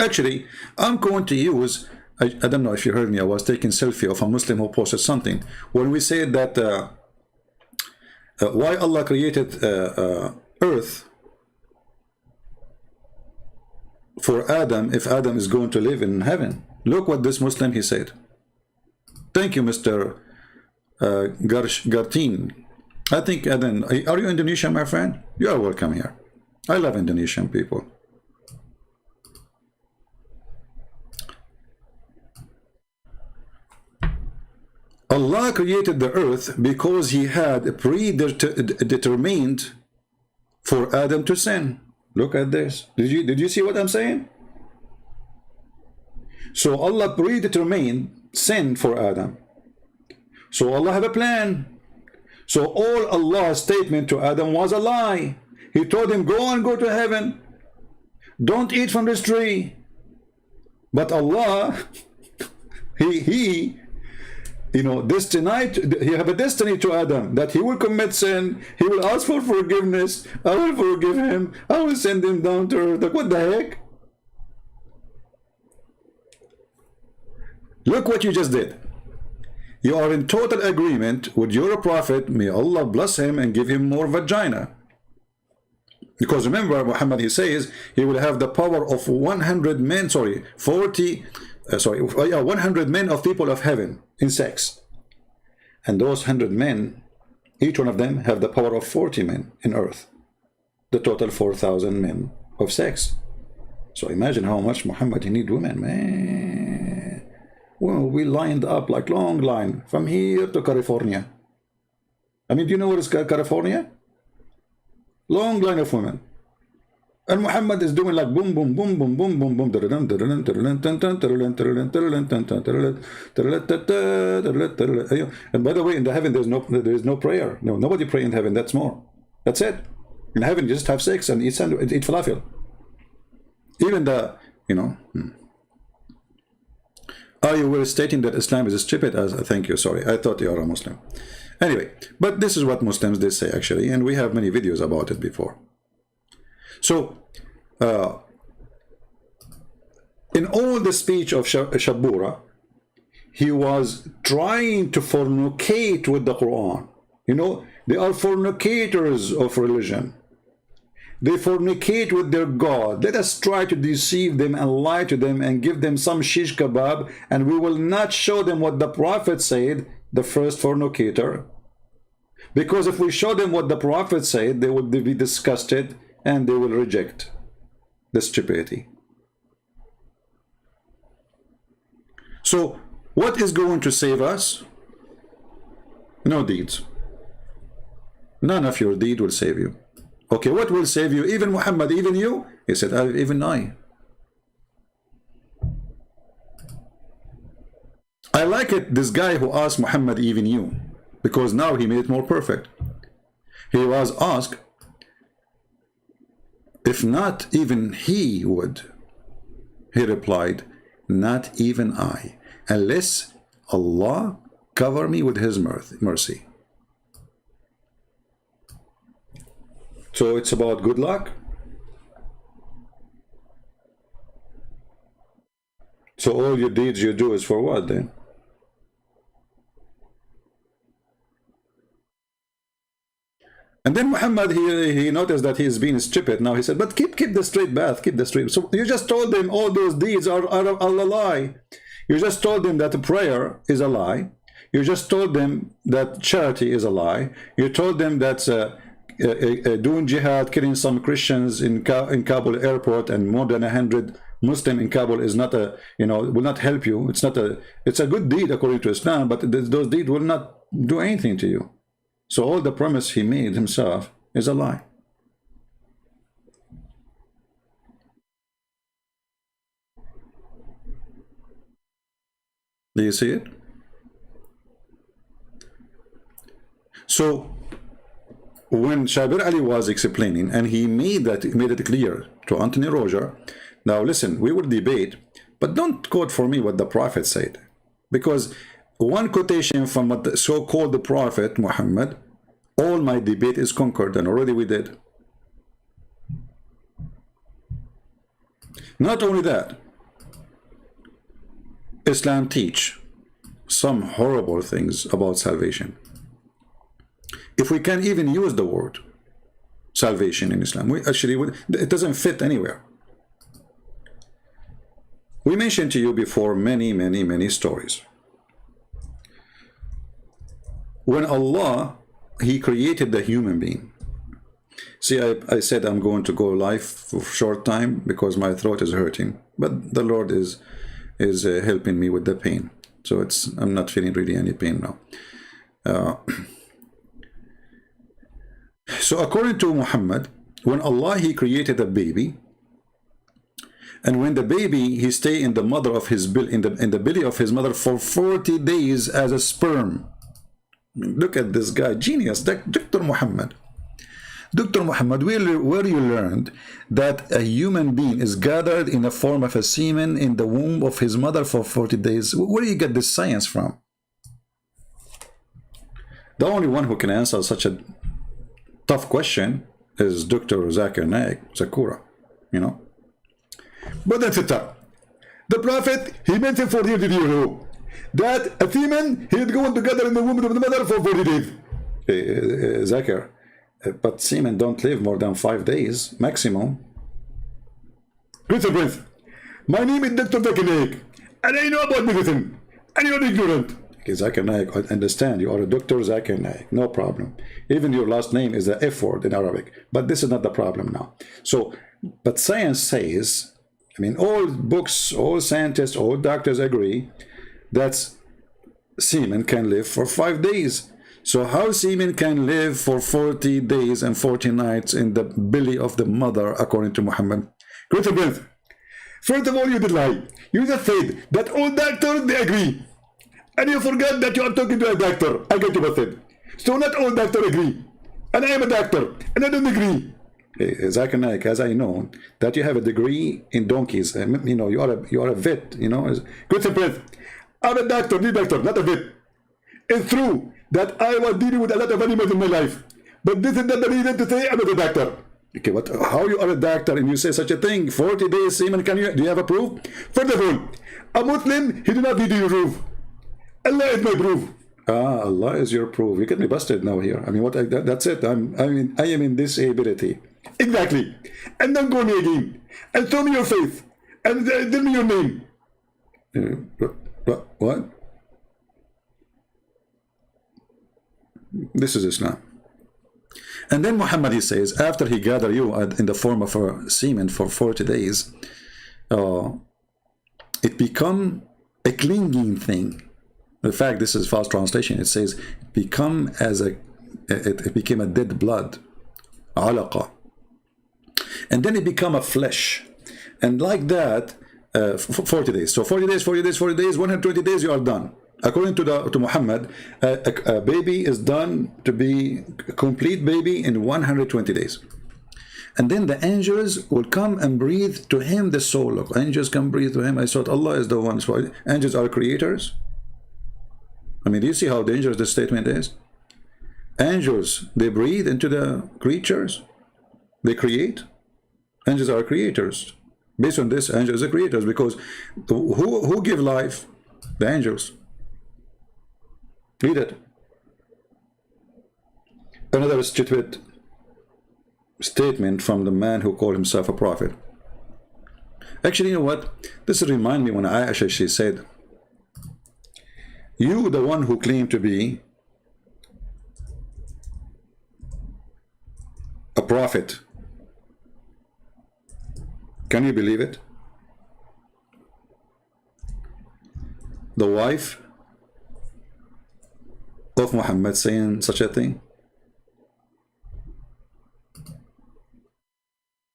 Speaker 1: Actually, I'm going to use, I don't know if you heard me, I was taking selfie of a Muslim who posted something. When we said that why Allah created earth for Adam if Adam is going to live in heaven. Look what this Muslim, he said. Thank you, Mr. Gartin. I think, Adan, are you Indonesian, my friend? You are welcome here. I love Indonesian people. Allah created the earth because He had predetermined for Adam to sin. Look at this. Did you see what I'm saying? So Allah predetermined sin for Adam. So Allah had a plan. So all Allah's statement to Adam was a lie. He told him, go to heaven. Don't eat from this tree. But Allah, He destined, He have a destiny to Adam that he will commit sin, he will ask for forgiveness, I will forgive him, I will send him down to earth. Like, what the heck? Look what you just did. You are in total agreement with your prophet, may Allah bless him and give him more vagina. Because remember, Muhammad, he says he will have the power of 100 men, 100 men of people of heaven in sex. And those 100 men, each one of them have the power of 40 men in earth. The total 4,000 men of sex. So imagine how much Muhammad he need women, man. Well, we lined up like long line from here to California. I mean, do you know what is California? Long line of women. And Muhammad is doing like boom, boom, boom, boom, boom, boom, boom. And by the way, in the heaven, there is no prayer. No, nobody pray in heaven. That's more. That's it. In heaven, you just have sex and eat falafel. Even the, you were stating that Islam is stupid. Thank you. Sorry, I thought you are a Muslim. Anyway, but this is what Muslims did say actually, and we have many videos about it before. So, in all the speech of Shabura, he was trying to fornicate with the Quran. They are fornicators of religion. They fornicate with their God. Let us try to deceive them and lie to them and give them some shish kebab, and we will not show them what the Prophet said, the first fornicator. Because if we show them what the Prophet said, they would be disgusted and they will reject the stupidity. So, what is going to save us? No deeds. None of your deed will save you. Okay, what will save you? Even Muhammad, even you? He said, even I. I like it, this guy who asked Muhammad, even you, because now he made it more perfect. He was asked, if not even he would. He replied, not even I, unless Allah cover me with his mercy. So it's about good luck. So all your deeds you do is for what then? And then Muhammad, he noticed that he's being stupid. Now he said, but keep the straight path, keep the straight. So you just told them all those deeds are a lie. You just told them that prayer is a lie. You just told them that charity is a lie. You told them that doing jihad, killing some Christians in Kabul airport and more than 100 Muslims in Kabul is not will not help you. It's a good deed according to Islam, but those deeds will not do anything to you. So all the promise he made himself is a lie. Do you see it? So when Shabir Ally was explaining, and he made it clear to Anthony Roger, now listen, we will debate, but don't quote for me what the Prophet said, because one quotation from what the so-called the Prophet Muhammad, all my debate is conquered, and already we did. Not only that, Islam teach some horrible things about salvation. If we can even use the word salvation in Islam, it doesn't fit anywhere. We mentioned to you before many stories. When Allah, he created the human being. See, I said I'm going to go live for a short time because my throat is hurting, but the Lord is helping me with the pain. So I'm not feeling really any pain now. So according to Muhammad, when Allah, he created a baby, and when the baby, he stay in the mother of his in the belly of his mother for 40 days as a sperm. Look at this guy, genius, Dr. Muhammad. Dr. Muhammad, where you learned that a human being is gathered in the form of a semen in the womb of his mother for 40 days? Where do you get this science from? The only one who can answer such a tough question is Dr. Zakir Naik, Zakura, But that's it. The Prophet, he mentioned for you, did you know that a semen, he'd go together in the womb of the mother for 40 days. Zakir, But semen don't live more than 5 days maximum.
Speaker 4: Listen, Prince. My name is Dr. Zakir Naik, and I know about medicine, and you're ignorant.
Speaker 1: Okay, Zakir Naik, I understand you are a Dr. Zakir Naik, no problem. Even your last name is the F word in Arabic, but this is not the problem now. So, but science says, I mean, all books, all scientists, all doctors agree that semen can live for 5 days. So how semen can live for 40 days and 40 nights in the belly of the mother, according to Muhammad?
Speaker 4: Great Prince. First of all, you did lie. You just said that all doctors, they agree. And you forgot that you are talking to a doctor. I get you busted. So not all doctors agree. And I am a doctor, and I don't agree.
Speaker 1: Zakir Naik, as I know, that you have a degree in donkeys. You know, you are a vet, you know.
Speaker 4: Good Prince. I'm a doctor, not a vet. It's true that I was dealing with a lot of animals in my life. But this is not the reason to say I'm not a doctor.
Speaker 1: Okay, but how you are a doctor and you say such a thing? 40 days semen, do you have a proof?
Speaker 4: First of all, a Muslim, he do not need your proof. Allah is my proof.
Speaker 1: Allah is your proof. You get me busted now here. I mean, that's it. I am in disability.
Speaker 4: Exactly. And don't call me again. And show me your face. And tell me your name.
Speaker 1: What? This is Islam. And then Muhammad, he says, after he gathered you in the form of a semen for 40 days, it become a clinging thing. In fact, this is false translation. It says, it became a dead blood, alaqa. And then it become a flesh. And like that, 40 days. So 40 days, 40 days, 40 days, 120 days, you are done. According to Muhammad, a baby is done to be a complete baby in 120 days. And then the angels will come and breathe to him the soul. Look, angels can breathe to him. I thought Allah is the one. So angels are creators. I mean, do you see how dangerous this statement is? Angels, they breathe into the creatures. They create. Angels are creators. Based on this, angels are creators, because who give life? The angels. Read it. Another stupid statement from the man who called himself a prophet. Actually, you know what? This reminds me when Aisha, she said, you, the one who claimed to be a prophet, can you believe it? The wife of Muhammad saying such a thing?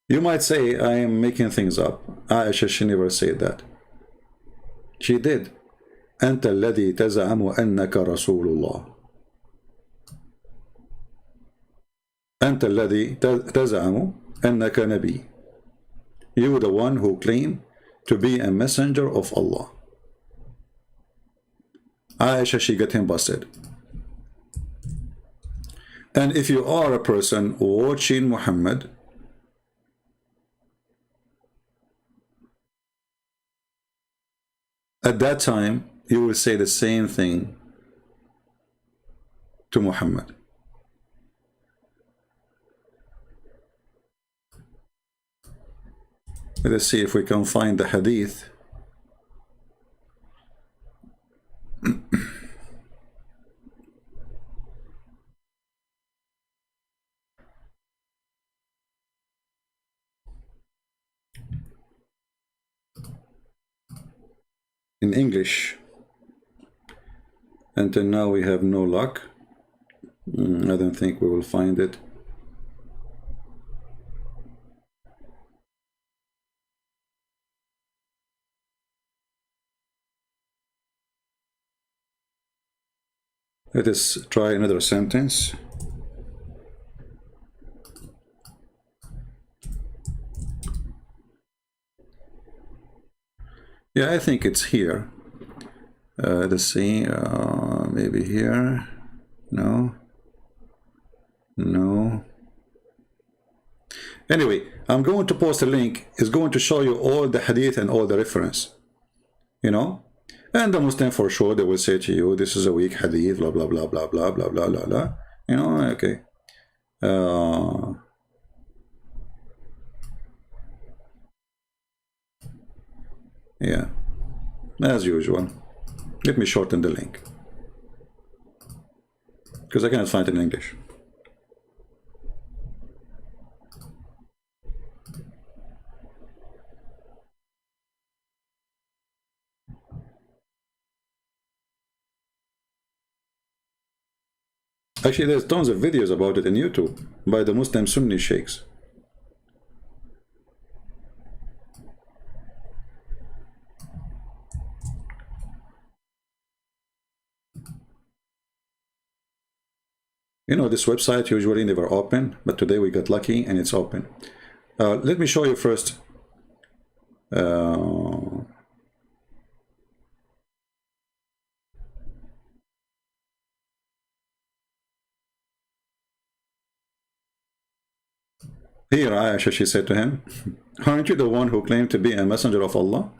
Speaker 1: You might say I am making things up. Aisha, she never said that. She did. أنت الذي تزعم أنك رسول الله. أنت الذي تزعم أنك نبي. You, the one who claim to be a messenger of Allah. Aisha, she got him busted. And if you are a person watching Muhammad, at that time, you will say the same thing to Muhammad. Let us see if we can find the hadith. In English. Until now we have no luck. I don't think we will find it. Let us try another sentence. Yeah, I think it's here. Let's see, maybe here. No. No. Anyway, I'm going to post a link. It's going to show you all the hadith and all the reference. You know? And the Muslim, for sure, they will say to you, this is a weak hadith, blah, blah, blah, blah, blah, blah, blah, blah, blah. You know, okay. Yeah, as usual. Let me shorten the link because I cannot find it in English. Actually, there's tons of videos about it in YouTube by the Muslim Sunni sheikhs. You know, this website usually never open, but today we got lucky and it's open. Let me show you first. Here, Aisha, she said to him, aren't you the one who claimed to be a messenger of Allah?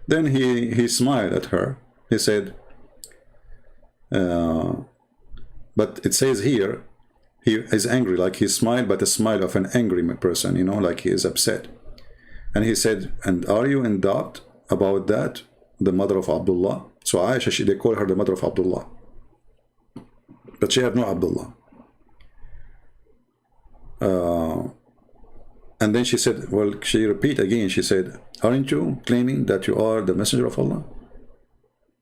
Speaker 1: Then he smiled at her. He said, but it says here, he is angry, like he smiled, but a smile of an angry person, you know, like he is upset. And he said, and are you in doubt about that, the mother of Abdullah? So Aisha, they call her the mother of Abdullah. But she had no Abdullah. And then she said, well, she repeat again, she said, aren't you claiming that you are the messenger of Allah?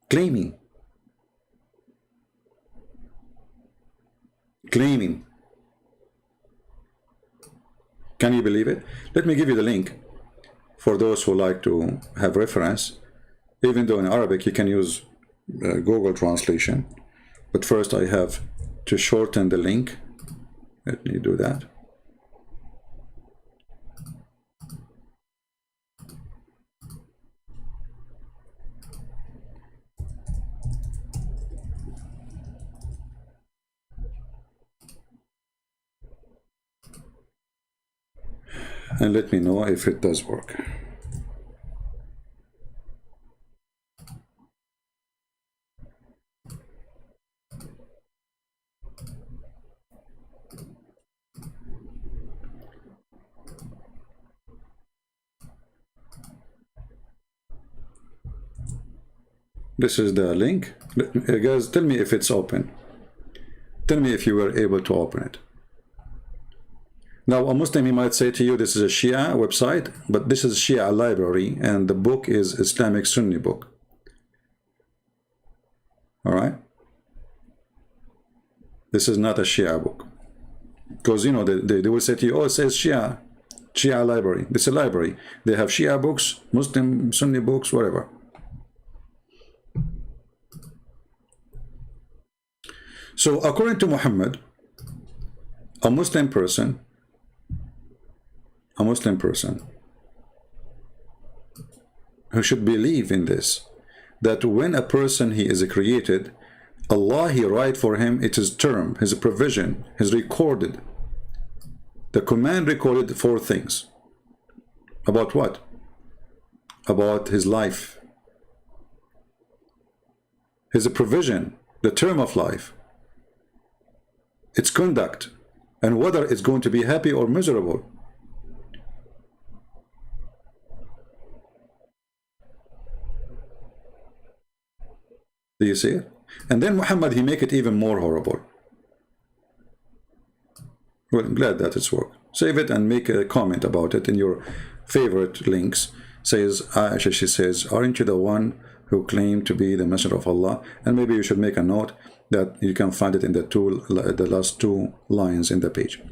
Speaker 1: Claiming. Claiming. Can you believe it? Let me give you the link for those who like to have reference. Even though in Arabic you can use Google translation. But first I have to shorten the link. Let me do that. And let me know if it does work. This is the link. Guys, tell me if it's open. Tell me if you were able to open it. Now, a Muslim, he might say to you, this is a Shia website, but this is Shia library, and the book is Islamic Sunni book. All right? This is not a Shia book. Because, you know, they will say to you, oh, it says Shia library. This is a library. They have Shia books, Muslim Sunni books, whatever. So, according to Muhammad, a Muslim person who should believe in this, that when a person he is created, Allah he write for him, it is term, his provision, his recorded. The command recorded 4 things. About what? About his life. His provision, the term of life, its conduct, and whether it's going to be happy or miserable. Do you see it? And then Muhammad, he make it even more horrible. Well, I'm glad that it's worked. Save it and make a comment about it in your favorite links. Says Aisha, she says, aren't you the one who claimed to be the messenger of Allah? And maybe you should make a note that you can find it in the last 2 lines in the page.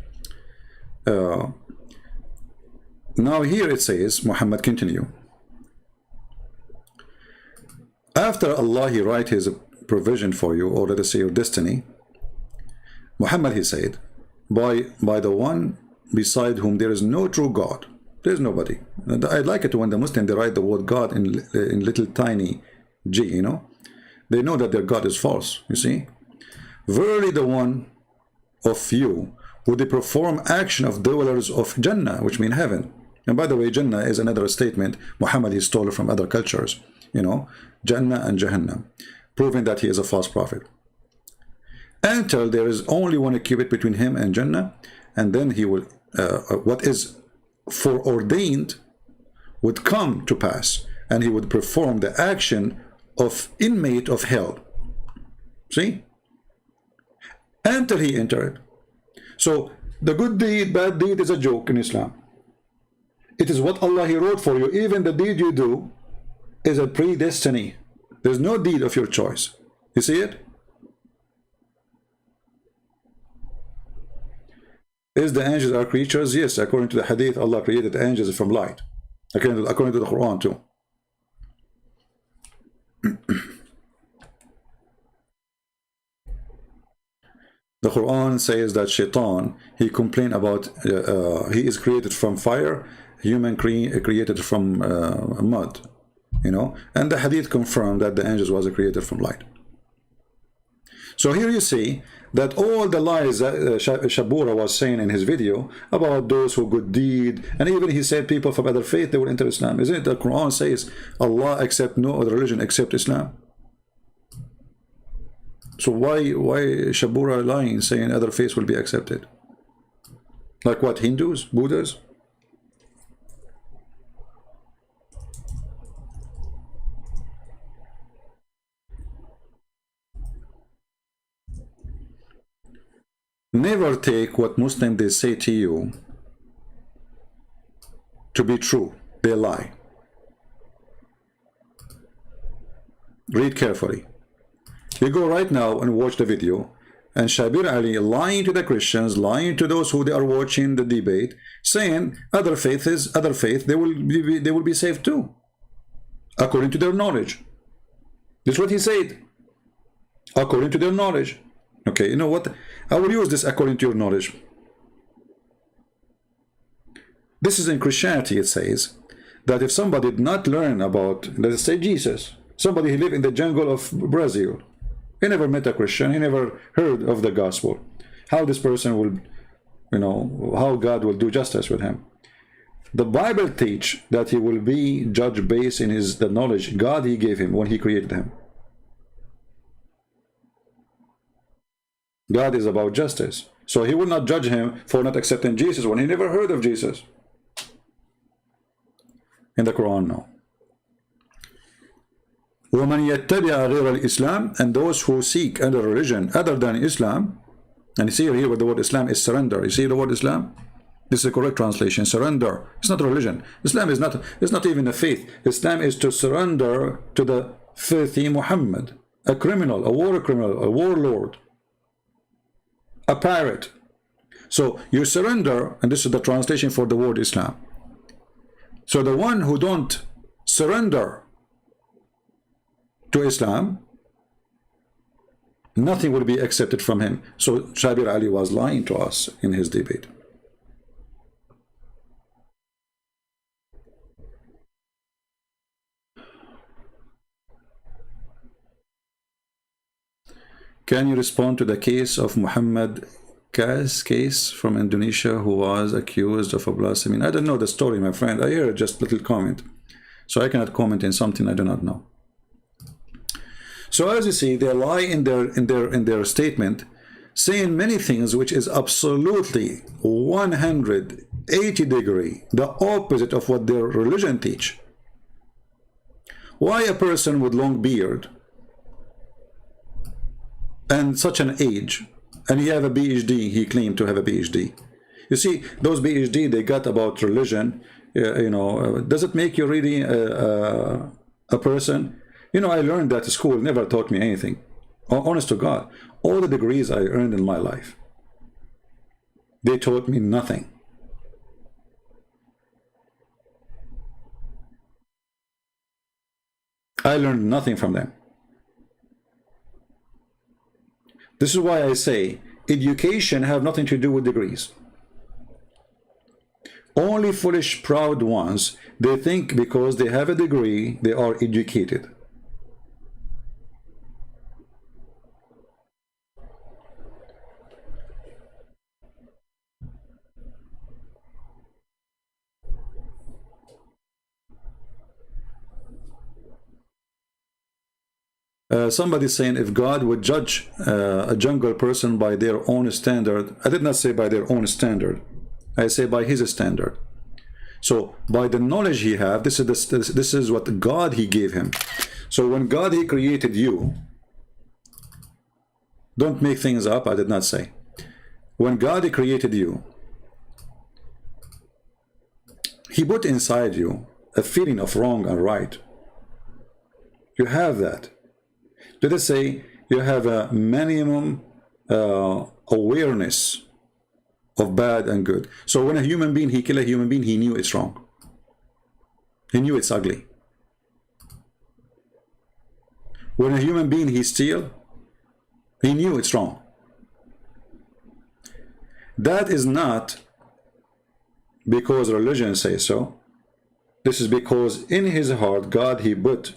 Speaker 1: Now here it says, Muhammad, continue. After Allah he write his provision for you, or let us say your destiny, Muhammad he said, by the one beside whom there is no true God. There is nobody. I like it when the Muslim they write the word God in little tiny g, you know. They know that their God is false, you see. Verily the one of you who they perform action of dwellers of Jannah, which mean heaven. And by the way, Jannah is another statement Muhammad he stole from other cultures, you know, Jannah and Jahannam, proving that he is a false prophet. until there is only one cubit between him and Jannah, and then he will, what is foreordained would come to pass, and he would perform the action of inmate of hell. See? Until he entered. So the good deed, bad deed is a joke in Islam. It is what Allah He wrote for you. Even the deed you do is a predestiny. There's no deed of your choice. You see it? Is the angels are creatures? Yes, according to the hadith, Allah created the angels from light. According to the Quran too. The Quran says that Shaitan, he complained about, he is created from fire, human created from mud, you know, and the hadith confirmed that the angels was created from light. So here you see that all the lies that Shabura was saying in his video about those who good deed, and even he said people from other faith, they will enter Islam. Isn't it the Quran says Allah accept no other religion except Islam? So why Shabura lying, saying other faiths will be accepted? Like what, Hindus, Buddhas? Never take what Muslims they say to you to be true. They lie. Read carefully. You go right now and watch the video, and Shabir Ally lying to the Christians, lying to those who they are watching the debate, saying other faith they will be saved too, according to their knowledge. That's what he said. According to their knowledge. Okay, you know what? I will use this according to your knowledge. This is in Christianity. It says that if somebody did not learn about, let's say Jesus, somebody who lived in the jungle of Brazil, he never met a Christian, he never heard of the gospel, how this person will, you know, how God will do justice with him. The Bible teach that he will be judged based in the knowledge God he gave him when he created him. God is about justice. So he will not judge him for not accepting Jesus when he never heard of Jesus. In the Quran, no. وَمَنْ يَتَّبِعَ غَيْرَ الْإِسْلَامِ, and those who seek other religion other than Islam. And you see here where the word Islam is surrender. You see the word Islam? This is the correct translation. Surrender. It's not a religion. Islam is not. It's not even a faith. Islam is to surrender to the filthy Muhammad, a criminal, a war criminal, a warlord, a pirate. So you surrender, and this is the translation for the word Islam. So the one who don't surrender to Islam, nothing will be accepted from him. So Shabir Ally was lying to us in his debate. Can you respond to the case of Muhammad case from Indonesia, who was accused of a blasphemy? I don't know the story, my friend. I heard just a little comment, so I cannot comment in something I do not know. So as you see, they lie in their statement, saying many things which is absolutely 180-degree the opposite of what their religion teach. Why a person with long beard and such an age, and he have a PhD, he claimed to have a PhD. You see, those PhD they got about religion, you know, does it make you really a person? You know, I learned that school never taught me anything. Honest to God, all the degrees I earned in my life, they taught me nothing. I learned nothing from them. This is why I say education have nothing to do with degrees. Only foolish, proud ones, they think because they have a degree, they are educated. Somebody saying if God would judge a jungle person by their own standard. I did not say by their own standard. I say by his standard. So by the knowledge he have, this is what God he gave him. So when God he created you, don't make things up. I did not say. When God he created you, he put inside you a feeling of wrong and right. You have that. Let us say you have a minimum awareness of bad and good. So when a human being, he kill a human being, he knew it's wrong. He knew it's ugly. When a human being, he steal, he knew it's wrong. That is not because religion says so. This is because in his heart, God, he put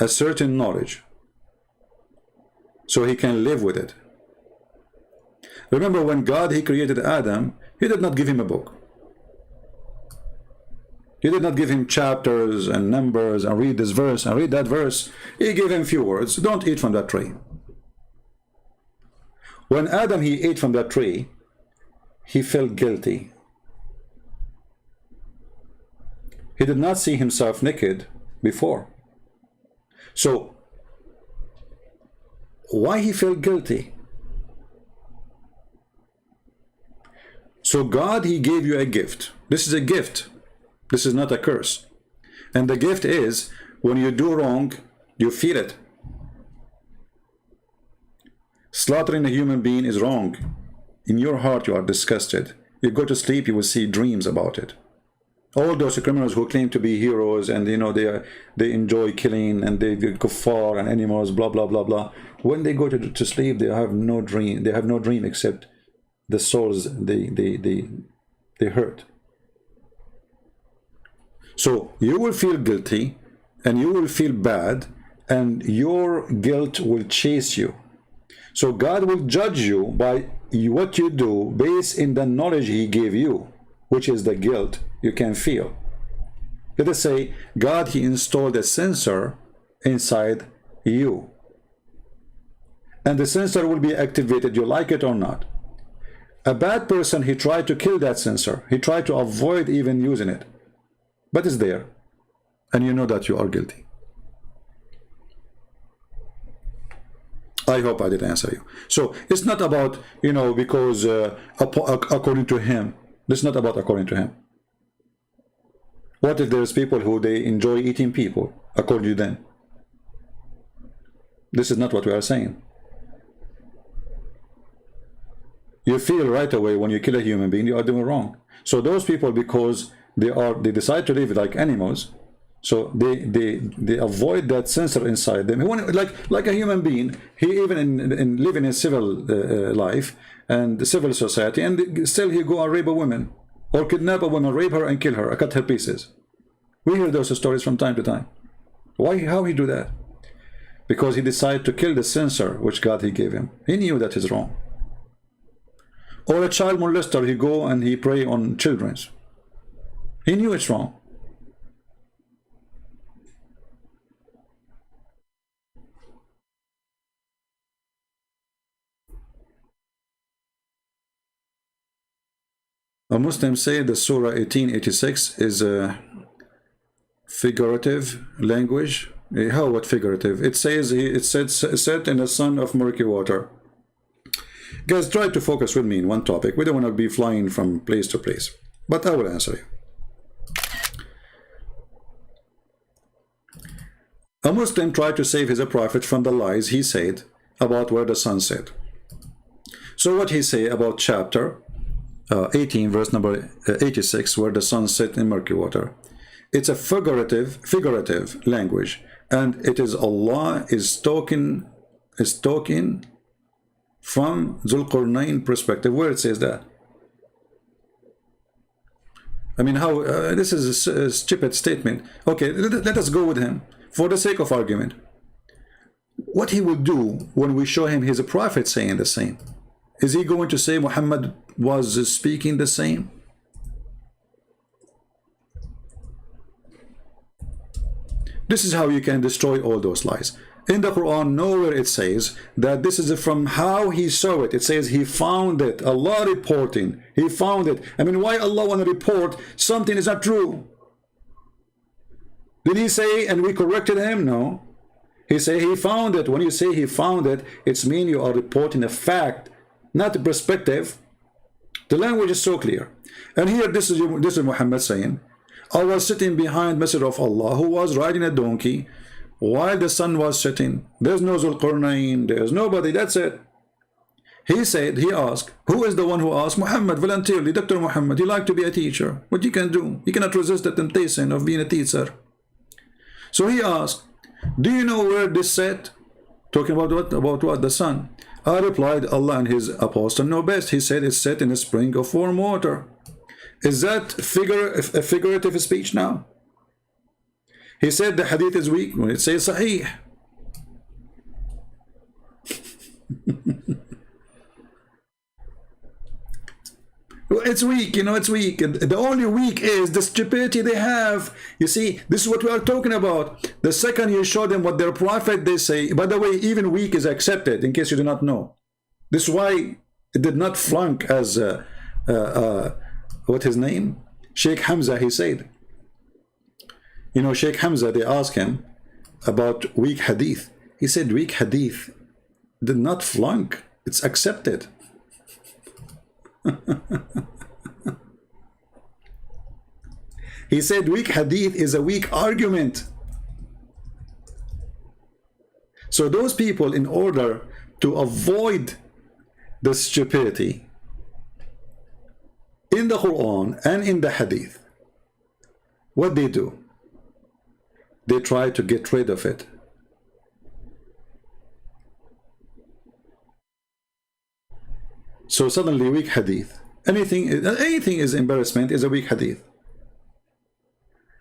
Speaker 1: a certain knowledge so he can live with it. Remember when God he created Adam, he did not give him a book. He did not give him chapters and numbers and read this verse and read that verse. He gave him few words. Don't eat from that tree. When Adam he ate from that tree, he felt guilty. He did not see himself naked before. So why he felt guilty? So God he gave you a gift. This is a gift. This is not a curse. And the gift is when you do wrong, you feel it. Slaughtering a human being is wrong. In your heart you are disgusted. You go to sleep, you will see dreams about it. All those criminals who claim to be heroes and you know they enjoy killing and they kuffar and animals, blah blah blah blah. When they go to sleep, they have no dream. They have no dream except the souls they hurt. So you will feel guilty and you will feel bad and your guilt will chase you. So God will judge you by what you do based in the knowledge he gave you, which is the guilt you can feel. Let us say God he installed a sensor inside you. And the sensor will be activated, you like it or not. A bad person, he tried to kill that sensor. He tried to avoid even using it. But it's there. And you know that you are guilty. I hope I did answer you. So it's not about, you know, because according to him. It's not about according to him. What if there's people who they enjoy eating people according to them? This is not what we are saying. You feel right away when you kill a human being, you are doing wrong. So those people, because they decide to live like animals, so they avoid that sensor inside them. Like a human being, he even in living in civil life and the civil society, and still he go and rape a woman or kidnap a woman, rape her and kill her, cut her pieces. We hear those stories from time to time. Why? How he do that? Because he decided to kill the sensor which God he gave him. He knew that is wrong. Or a child molester, he go and he prey on children. He knew it's wrong. A Muslim say the Surah 1886 is a figurative language. How? What figurative? It says it set in the sun of murky water. Guys, try to focus with me in one topic. We don't want to be flying from place to place, but I will answer you. A Muslim tried to save his prophet from the lies he said about where the sun set. So what he say about chapter 18, verse number 86, where the sun set in murky water? It's a figurative language, and it is Allah is talking from Zulqarnain perspective, where it says that. I mean, how this is a stupid statement. Okay, let us go with him for the sake of argument. What he will do when we show him his prophet saying the same? Is he going to say Muhammad was speaking the same? This is how you can destroy all those lies. In the Quran, nowhere it says that this is from how he saw it. It says he found it. Allah reporting. He found it. I mean, why Allah want to report something is not true? Did he say and we corrected him? No. He say he found it. When you say he found it, it's mean you are reporting a fact, not a perspective. The language is so clear. And here this is Muhammad saying, I was sitting behind Messenger of Allah who was riding a donkey while the sun was setting. There's no Zulqarnain, there's nobody, that's it. He said, he asked, who is the one who asked? Muhammad, voluntarily, Dr. Muhammad, he liked to be a teacher. What you can do? You cannot resist the temptation of being a teacher. So he asked, do you know where this set? Talking about what? About what? The sun. I replied, Allah and his apostle know best. He said it's set in a spring of warm water. Is that a figurative speech now? He said the hadith is weak when it says sahih. It's weak, you know, it's weak. The only weak is the stupidity they have. You see, this is what we are talking about. The second you show them what their prophet they say, by the way, even weak is accepted, in case you do not know. This is why it did not flunk as what his name? Sheikh Hamza, he said. You know, Sheikh Hamza, they asked him about weak hadith. He said weak hadith did not flunk, it's accepted. He said weak hadith is a weak argument. So those people, in order to avoid the stupidity in the Quran and in the hadith, what they do? They try to get rid of it. So suddenly weak hadith, anything is embarrassment is a weak hadith.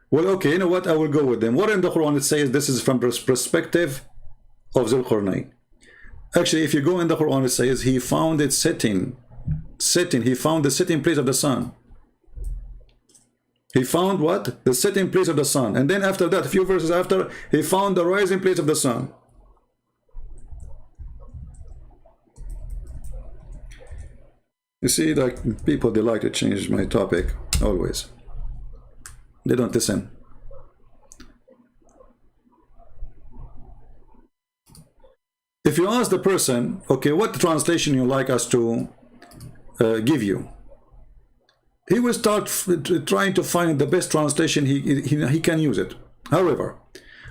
Speaker 1: Well, okay, you know what, I will go with them. What in the Quran it says this is from perspective of Zulqarnain. Actually, if you go in the Quran, it says he found it sitting, he found the sitting place of the sun. He found what? The sitting place of the sun. And then after that, a few verses after, he found the rising place of the sun. You see, like people, they like to change my topic, always. They don't listen. If you ask the person, okay, what translation you like us to give you? He will start trying to find the best translation he can use it. However,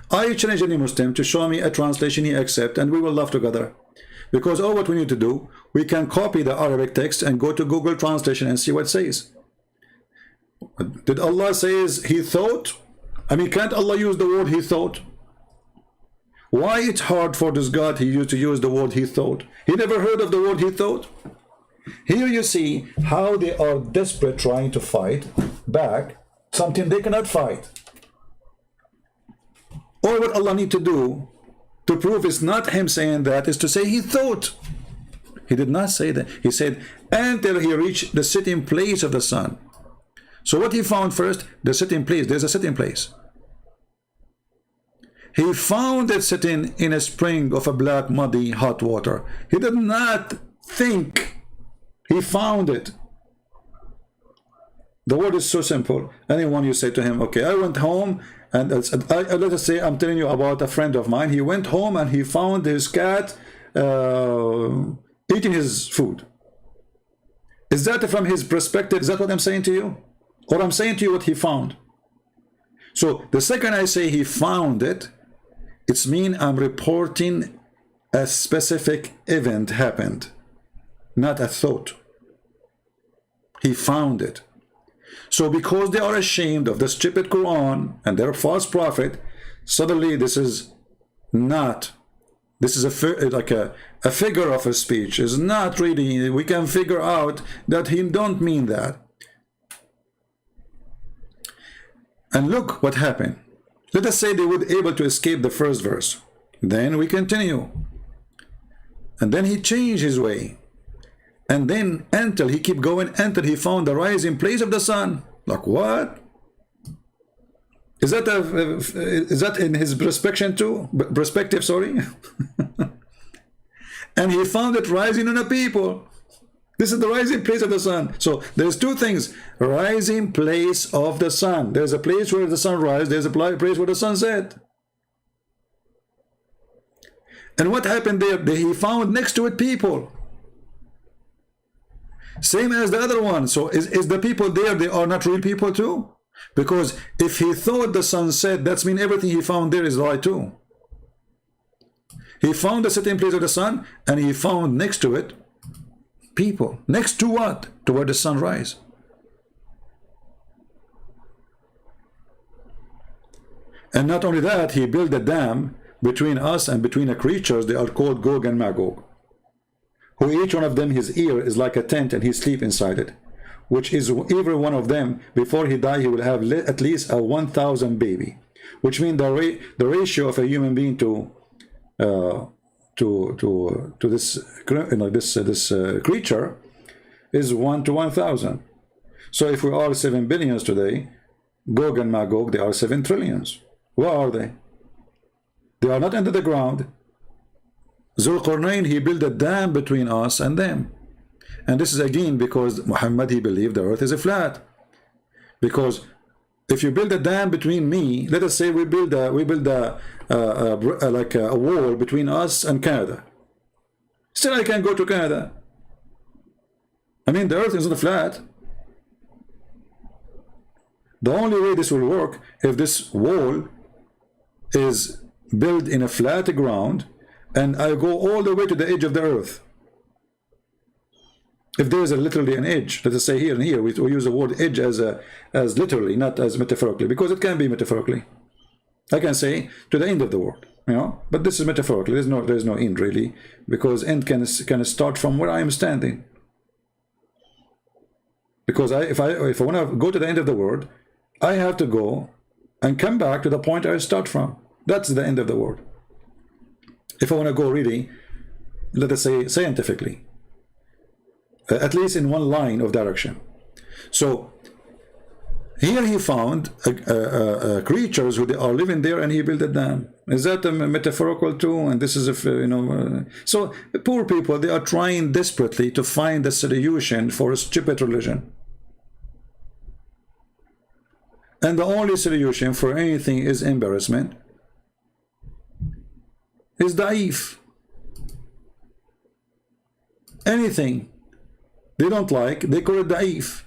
Speaker 1: I challenge any Muslim to show me a translation he accepts, and we will laugh together. Because all what we need to do, we can copy the Arabic text and go to Google Translation and see what it says. Did Allah says he thought? I mean, can't Allah use the word he thought? Why it's hard for this God he used to use the word he thought? He never heard of the word he thought? Here you see how they are desperate trying to fight back something they cannot fight. All what Allah need to do to prove it's not him saying that is to say he thought. He did not say that. He said until he reached the sitting place of the sun. So what he found first? The sitting place. There's a sitting place. He found it sitting in a spring of a black, muddy, hot water. He did not think. He found it. The word is so simple. Anyone you say to him, okay, I went home, and let us say I'm telling you about a friend of mine. He went home and he found his cat eating his food. Is that from his perspective? Is that what I'm saying to you? Or I'm saying to you what he found? So the second I say he found it, it's mean I'm reporting a specific event happened, not a thought. He found it. So because they are ashamed of the stupid Quran and their false prophet, suddenly this is not, this is like a figure of a speech. It's not really, we can figure out that he don't mean that. And look what happened. Let us say they were able to escape the first verse. Then we continue. And then he changed his way. And then until he keep going, until he found the rising place of the sun. Like what? Is that in his perspective, sorry? And he found it rising on the people. This is the rising place of the sun. So there's two things: rising place of the sun. There's a place where the sun rises, there's a place where the sun set. And what happened there? He found next to it people. Same as the other one. So is the people there, they are not real people too? Because if he thought the sun set, that means everything he found there is right too. He found the setting place of the sun, and he found next to it people. Next to what? To where the sun rises. And not only that, he built a dam between us and between the creatures. They are called Gog and Magog, who each one of them, his ear is like a tent, and he sleep inside it, which is every one of them, before he die, he will have at least a 1,000 baby, which means the ratio of a human being to this, you know, this creature is 1 to 1,000. So if we are 7 billions today, Gog and Magog, they are 7 trillions. Where are they? They are not under the ground. Zulqarnain, he built a dam between us and them. And this is again because Muhammad, he believed the earth is a flat. Because if you build a dam between me, let us say we build like a wall between us and Canada. Still I can go to Canada. I mean, the earth is not flat. The only way this will work if this wall is built in a flat ground and I go all the way to the edge of the earth. If there is literally an edge, let us say here and here, we use the word edge as literally, not as metaphorically, because it can be metaphorically. I can say to the end of the world, you know, but this is metaphorically. There's no end really, because end can start from where I am standing. Because if I want to go to the end of the world, I have to go and come back to the point I start from. That's the end of the world. If I want to go really, let us say scientifically, at least in one line of direction. So here he found creatures who they are living there, and he built a dam. Is that a metaphorical too? And this is if you know. So poor people, they are trying desperately to find a solution for a stupid religion. And the only solution for anything is embarrassment. Is da'if. Anything they don't like, they call it da'if.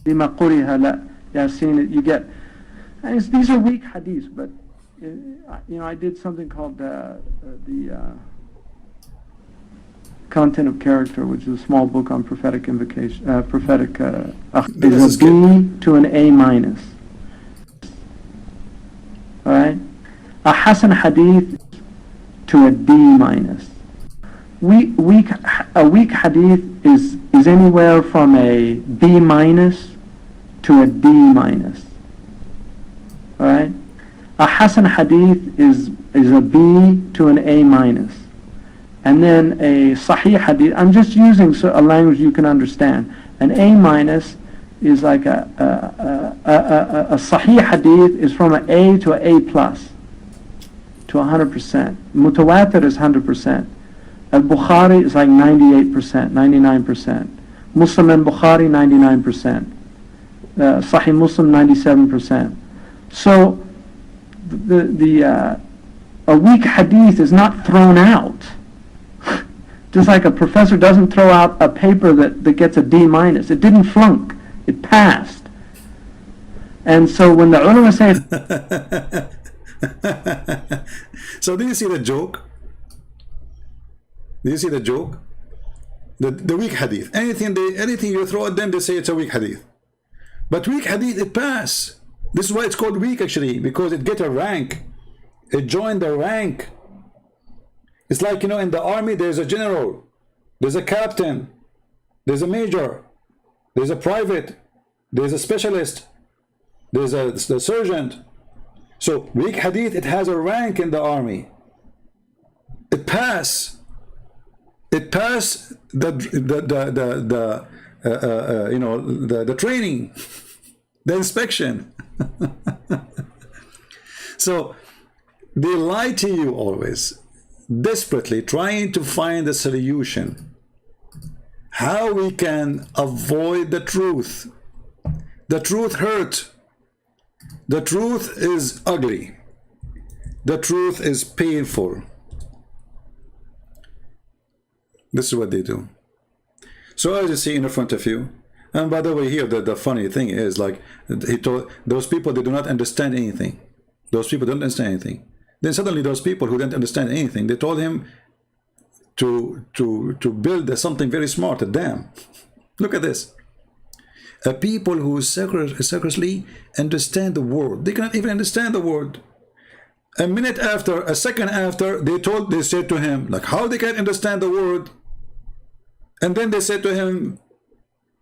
Speaker 5: بما قرئ لا Yasin, you get, and these are weak hadiths, but you know, I did something called the Content of Character, which is a small book on prophetic invocation, prophetic is a B to an A minus. All right, a Hasan hadith to a D minus. A weak hadith is anywhere from a B minus to a D minus. All right, a Hasan hadith is a B to an A minus. And then a Sahih hadith, I'm just using a language you can understand. An A minus is like a Sahih hadith is from an A to an A plus to 100%. Mutawatir is 100%. Al-Bukhari is like 98%, 99%. Muslim and Bukhari 99%. Sahih Muslim 97%. So a weak hadith is not thrown out. Just like a professor doesn't throw out a paper that gets a D minus. It didn't flunk. It passed. And so when the ulama say...
Speaker 1: So do you see the joke? Do you see the joke? The weak hadith. Anything you throw at them, they say it's a weak hadith. But weak hadith, it pass. This is why it's called weak actually, because it get a rank. It joined the rank. It's like, you know, in the army there's a general, there's a captain, there's a major, there's a private, there's a specialist, there's a sergeant. So weak hadith, it has a rank in the army. It pass the training. The inspection. So they lie to you always, desperately trying to find a solution. How we can avoid the truth. The truth hurt. The truth is ugly. The truth is painful. This is what they do. So as you see in front of you, and by the way, here the funny thing is, like he told those people, they do not understand anything. Those people don't understand anything. Then suddenly those people who didn't understand anything, they told him to build something very smart, a dam. Look at this. A people who secretly understand the word. They cannot even understand the word. A minute after, a second after, they said to him, like, how they can understand the word? And then they said to him,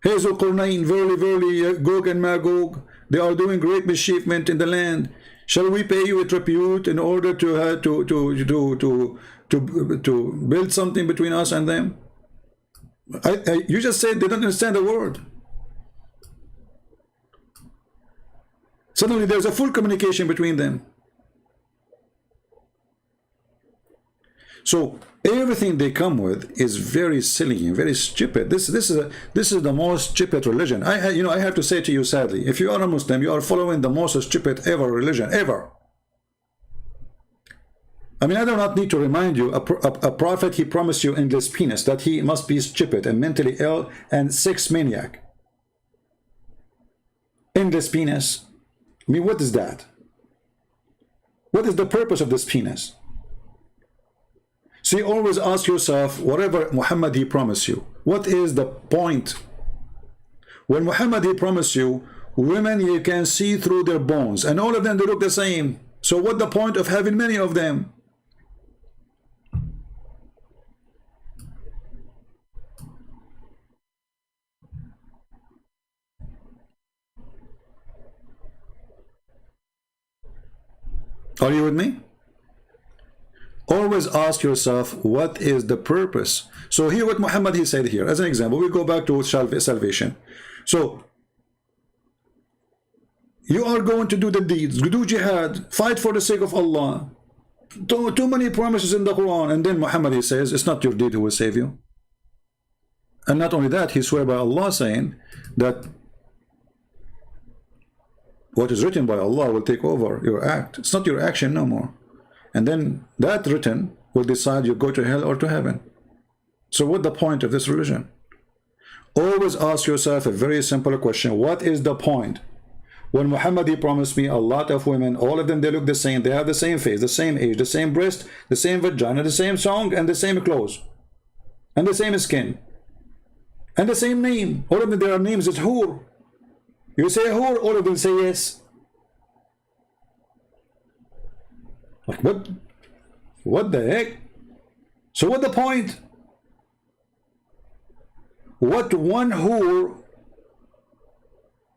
Speaker 1: here's Al-Qur'an, verily, verily, Gog and Magog, they are doing great mischievement in the land. Shall we pay you a tribute in order to build something between us and them? You just said they don't understand the word. Suddenly there's a full communication between them. So everything they come with is very silly and very stupid. This is the most stupid religion. I have to say to you, sadly, if you are a Muslim, you are following the most stupid ever religion ever. I mean, I do not need to remind you, a prophet, he promised you endless penis, that he must be stupid and mentally ill and sex maniac. Endless penis. I mean, what is that? What is the purpose of this penis? So you always ask yourself, whatever Muhammad he promised you, what is the point? When Muhammad he promised you, women you can see through their bones, and all of them they look the same. So what the point of having many of them? Are you with me? Always ask yourself, what is the purpose? So here what Muhammad he said here, as an example, we go back to salvation. So you are going to do the deeds, do jihad, fight for the sake of Allah. Too many promises in the Quran, and then Muhammad he says, it's not your deed who will save you. And not only that, he swear by Allah saying that what is written by Allah will take over your act. It's not your action no more. And then that written will decide you go to hell or to heaven. So what's the point of this religion? Always ask yourself a very simple question. What is the point? When Muhammad he promised me a lot of women, all of them they look the same, they have the same face, the same age, the same breast, the same vagina, the same song, and the same clothes, and the same skin, and the same name. All of them, their names is Hur. You say Hur, all of them say yes. Like what the heck? So what the point? What one Hur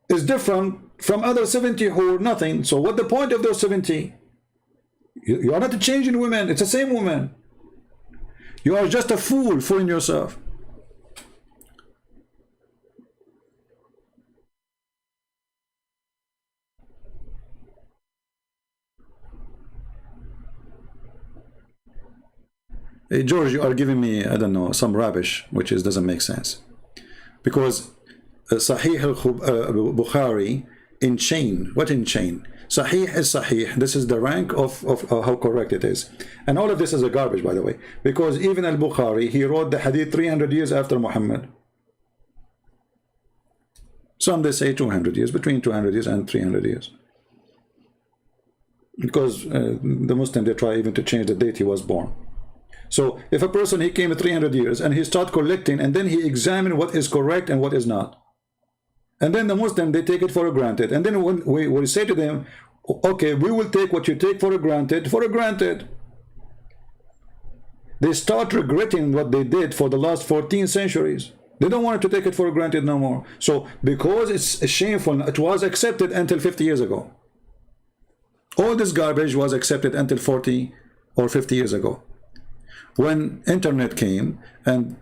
Speaker 1: is different from other 70 Hur? Nothing. So what the point of those 70? You are not changing women. It's the same woman. You are just a fool fooling yourself. Hey, George, you are giving me, I don't know, some rubbish, which doesn't make sense. Because Sahih al-Bukhari in chain, what in chain? Sahih is Sahih. This is the rank of how correct it is. And all of this is a garbage, by the way. Because even al-Bukhari, he wrote the hadith 300 years after Muhammad. Some they say 200 years, between 200 years and 300 years. Because the Muslim, they try even to change the date he was born. So if a person, he came 300 years and he start collecting, and then he examined what is correct and what is not. And then the Muslim, they take it for granted. And then when we say to them, okay, we will take what you take for granted. They start regretting what they did for the last 14 centuries. They don't want to take it for granted no more. So because it's shameful, it was accepted until 50 years ago. All this garbage was accepted until 40 or 50 years ago. When internet came and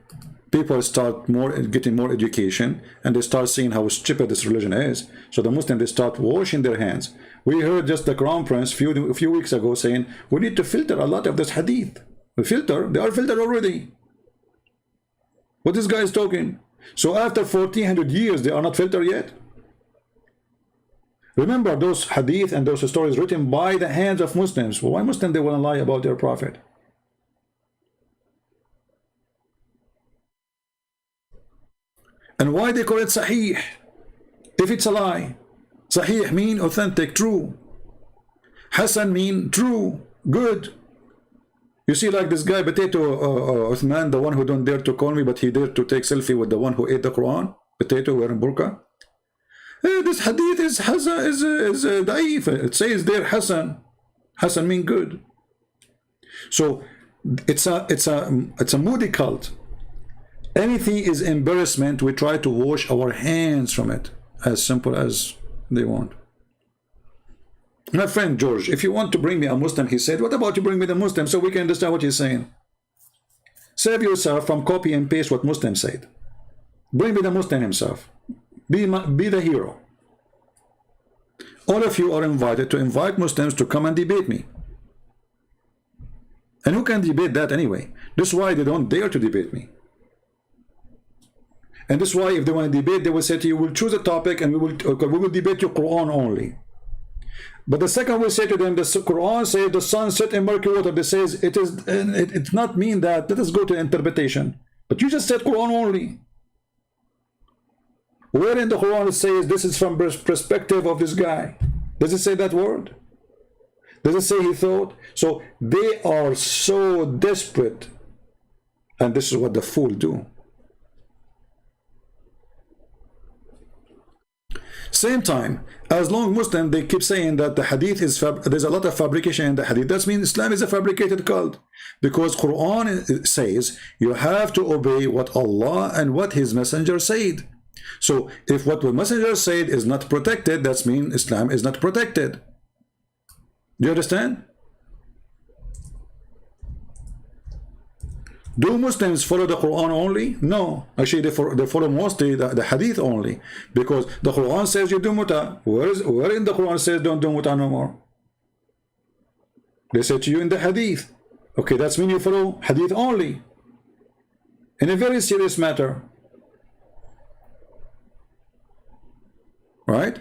Speaker 1: people start getting more education, and they start seeing how stupid this religion is. So the Muslims, they start washing their hands. We heard just the Crown Prince a few weeks ago saying we need to filter a lot of this hadith. They are filtered already. What this guy is talking? So after 1400 years, they are not filtered yet. Remember those hadith and those stories written by the hands of Muslims. Why Muslims they want to lie about their prophet? And why they call it sahih if it's a lie? Sahih mean authentic, true. Hasan mean true, good. You see, like this guy Potato Uthman, the one who don't dare to call me, but he dared to take selfie with the one who ate the Quran. Potato wearing burqa. This hadith is da'if. It says there Hasan. Hasan mean good. So it's a moody cult. Anything is embarrassment, we try to wash our hands from it, as simple as they want. My friend George, if you want to bring me a Muslim, he said, what about you bring me the Muslim so we can understand what he's saying? Save yourself from copy and paste what Muslim said. Bring me the Muslim himself. Be the hero. All of you are invited to invite Muslims to come and debate me. And who can debate that anyway? This is why they don't dare to debate me. And this is why if they want to debate, they will say to you, we'll choose a topic and we will debate your Quran only. But the second we say to them, the Quran says the sun set in murky water. They says it's not mean that. Let us go to interpretation. But you just said Quran only. Where in the Quran it says this is from perspective of this guy? Does it say that word? Does it say he thought? So they are so desperate, and this is what the fool do. Same time, as long Muslim, they keep saying that the hadith is there's a lot of fabrication in the hadith. That means Islam is a fabricated cult, because Quran says you have to obey what Allah and what His Messenger said. So if what the Messenger said is not protected, that means Islam is not protected. Do you understand? Do Muslims follow the Quran only? No. Actually, they follow mostly the hadith only. Because the Quran says you do muta. Where in the Quran says don't do muta no more? They say to you in the hadith. Okay, that's mean you follow hadith only. In a very serious matter. Right?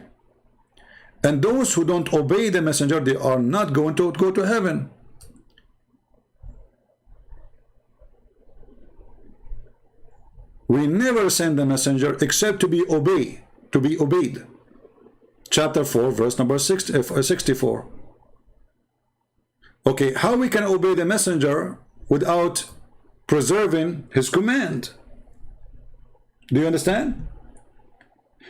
Speaker 1: And those who don't obey the messenger, they are not going to go to heaven. We never send the messenger except to be obeyed. Chapter 4, verse number 64. Okay, how we can obey the messenger without preserving his command? Do you understand?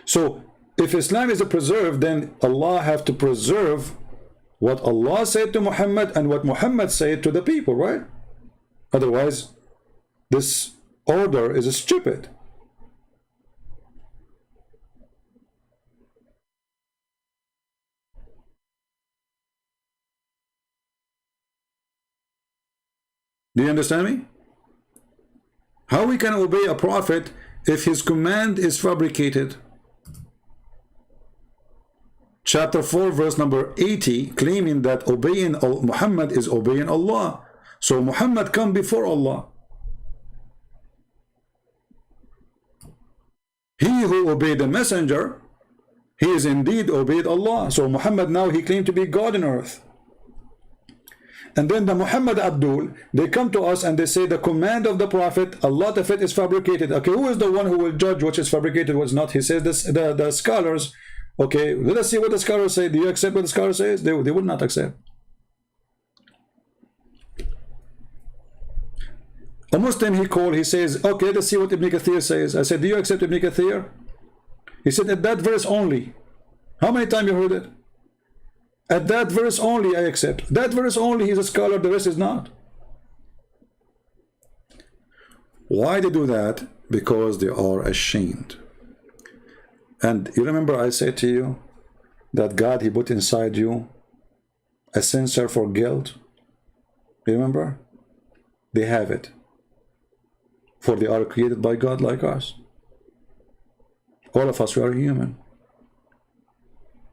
Speaker 1: So, if Islam is a preserve, then Allah have to preserve what Allah said to Muhammad and what Muhammad said to the people, right? Otherwise, this order is stupid. Do you understand me? How we can obey a prophet if his command is fabricated? Chapter 4, verse number 80, claiming that obeying Muhammad is obeying Allah. So Muhammad come before Allah. He who obeyed the messenger, he is indeed obeyed Allah. So Muhammad now, he claimed to be God on earth. And then the Muhammad Abdul, they come to us and they say the command of the Prophet, a lot of it is fabricated. Okay, who is the one who will judge which is fabricated, what's not? He says this, the scholars. Okay, let us see what the scholars say. Do you accept what the scholar says? They would not accept. A Muslim he called, he says, okay, let's see what Ibn Kathir says. I said, do you accept Ibn Kathir? He said, at that verse only. How many times you heard it? At that verse only I accept. That verse only, he's a scholar, the rest is not. Why they do that? Because they are ashamed. And you remember I said to you that God, he put inside you a sensor for guilt. Remember? They have it. For they are created by God like us. All of us, we are human.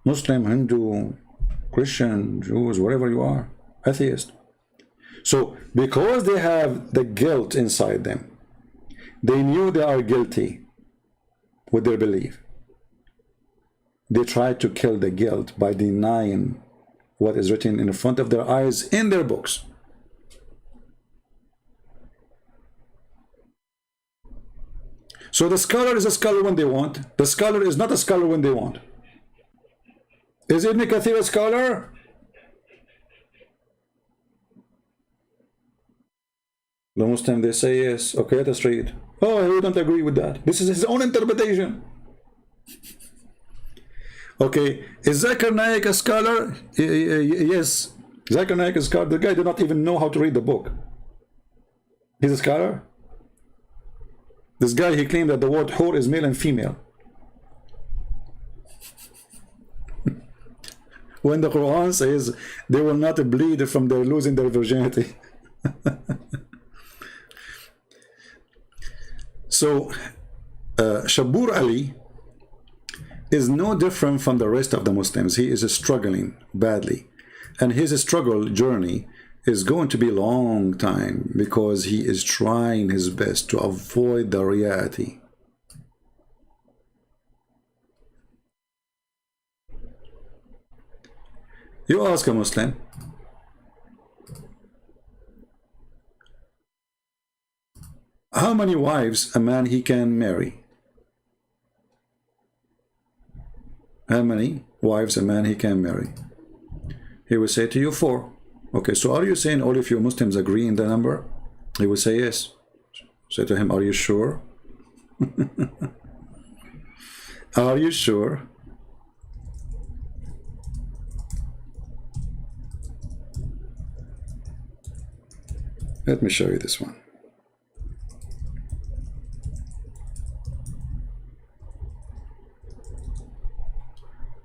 Speaker 1: Muslim, Hindu, Christian, Jews, whatever you are, atheist. So, because they have the guilt inside them, they knew they are guilty with their belief. They try to kill the guilt by denying what is written in front of their eyes in their books. So the scholar is a scholar when they want. The scholar is not a scholar when they want. Is Ibn Kathir a scholar? The Muslim, they say yes. Okay, let us read. Oh, we don't agree with that. This is his own interpretation. Okay, is Zakir Naik a scholar? Yes, Zakir Naik is a scholar. The guy did not even know how to read the book. He's a scholar? This guy, he claimed that the word hur is male and female. When the Quran says they will not bleed from their losing their virginity. So, Shabir Ally is no different from the rest of the Muslims. He is struggling badly. And his struggle journey is going to be a long time because he is trying his best to avoid the reality. You ask a Muslim, how many wives a man he can marry? How many wives a man he can marry? He will say to you 4. Okay, so are you saying all of you Muslims agree in the number? He will say yes. Say to him, are you sure? Are you sure? Let me show you this one.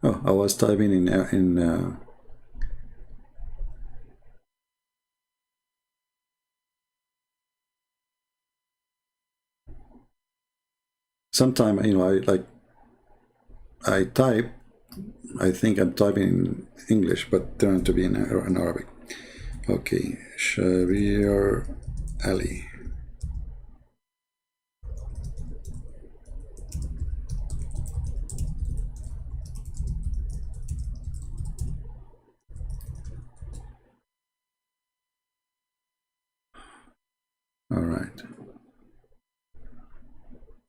Speaker 1: Oh, I was typing in sometime, you know, I type, I think I'm typing in English, but turn to be in Arabic. Okay, Shabir Ally. All right.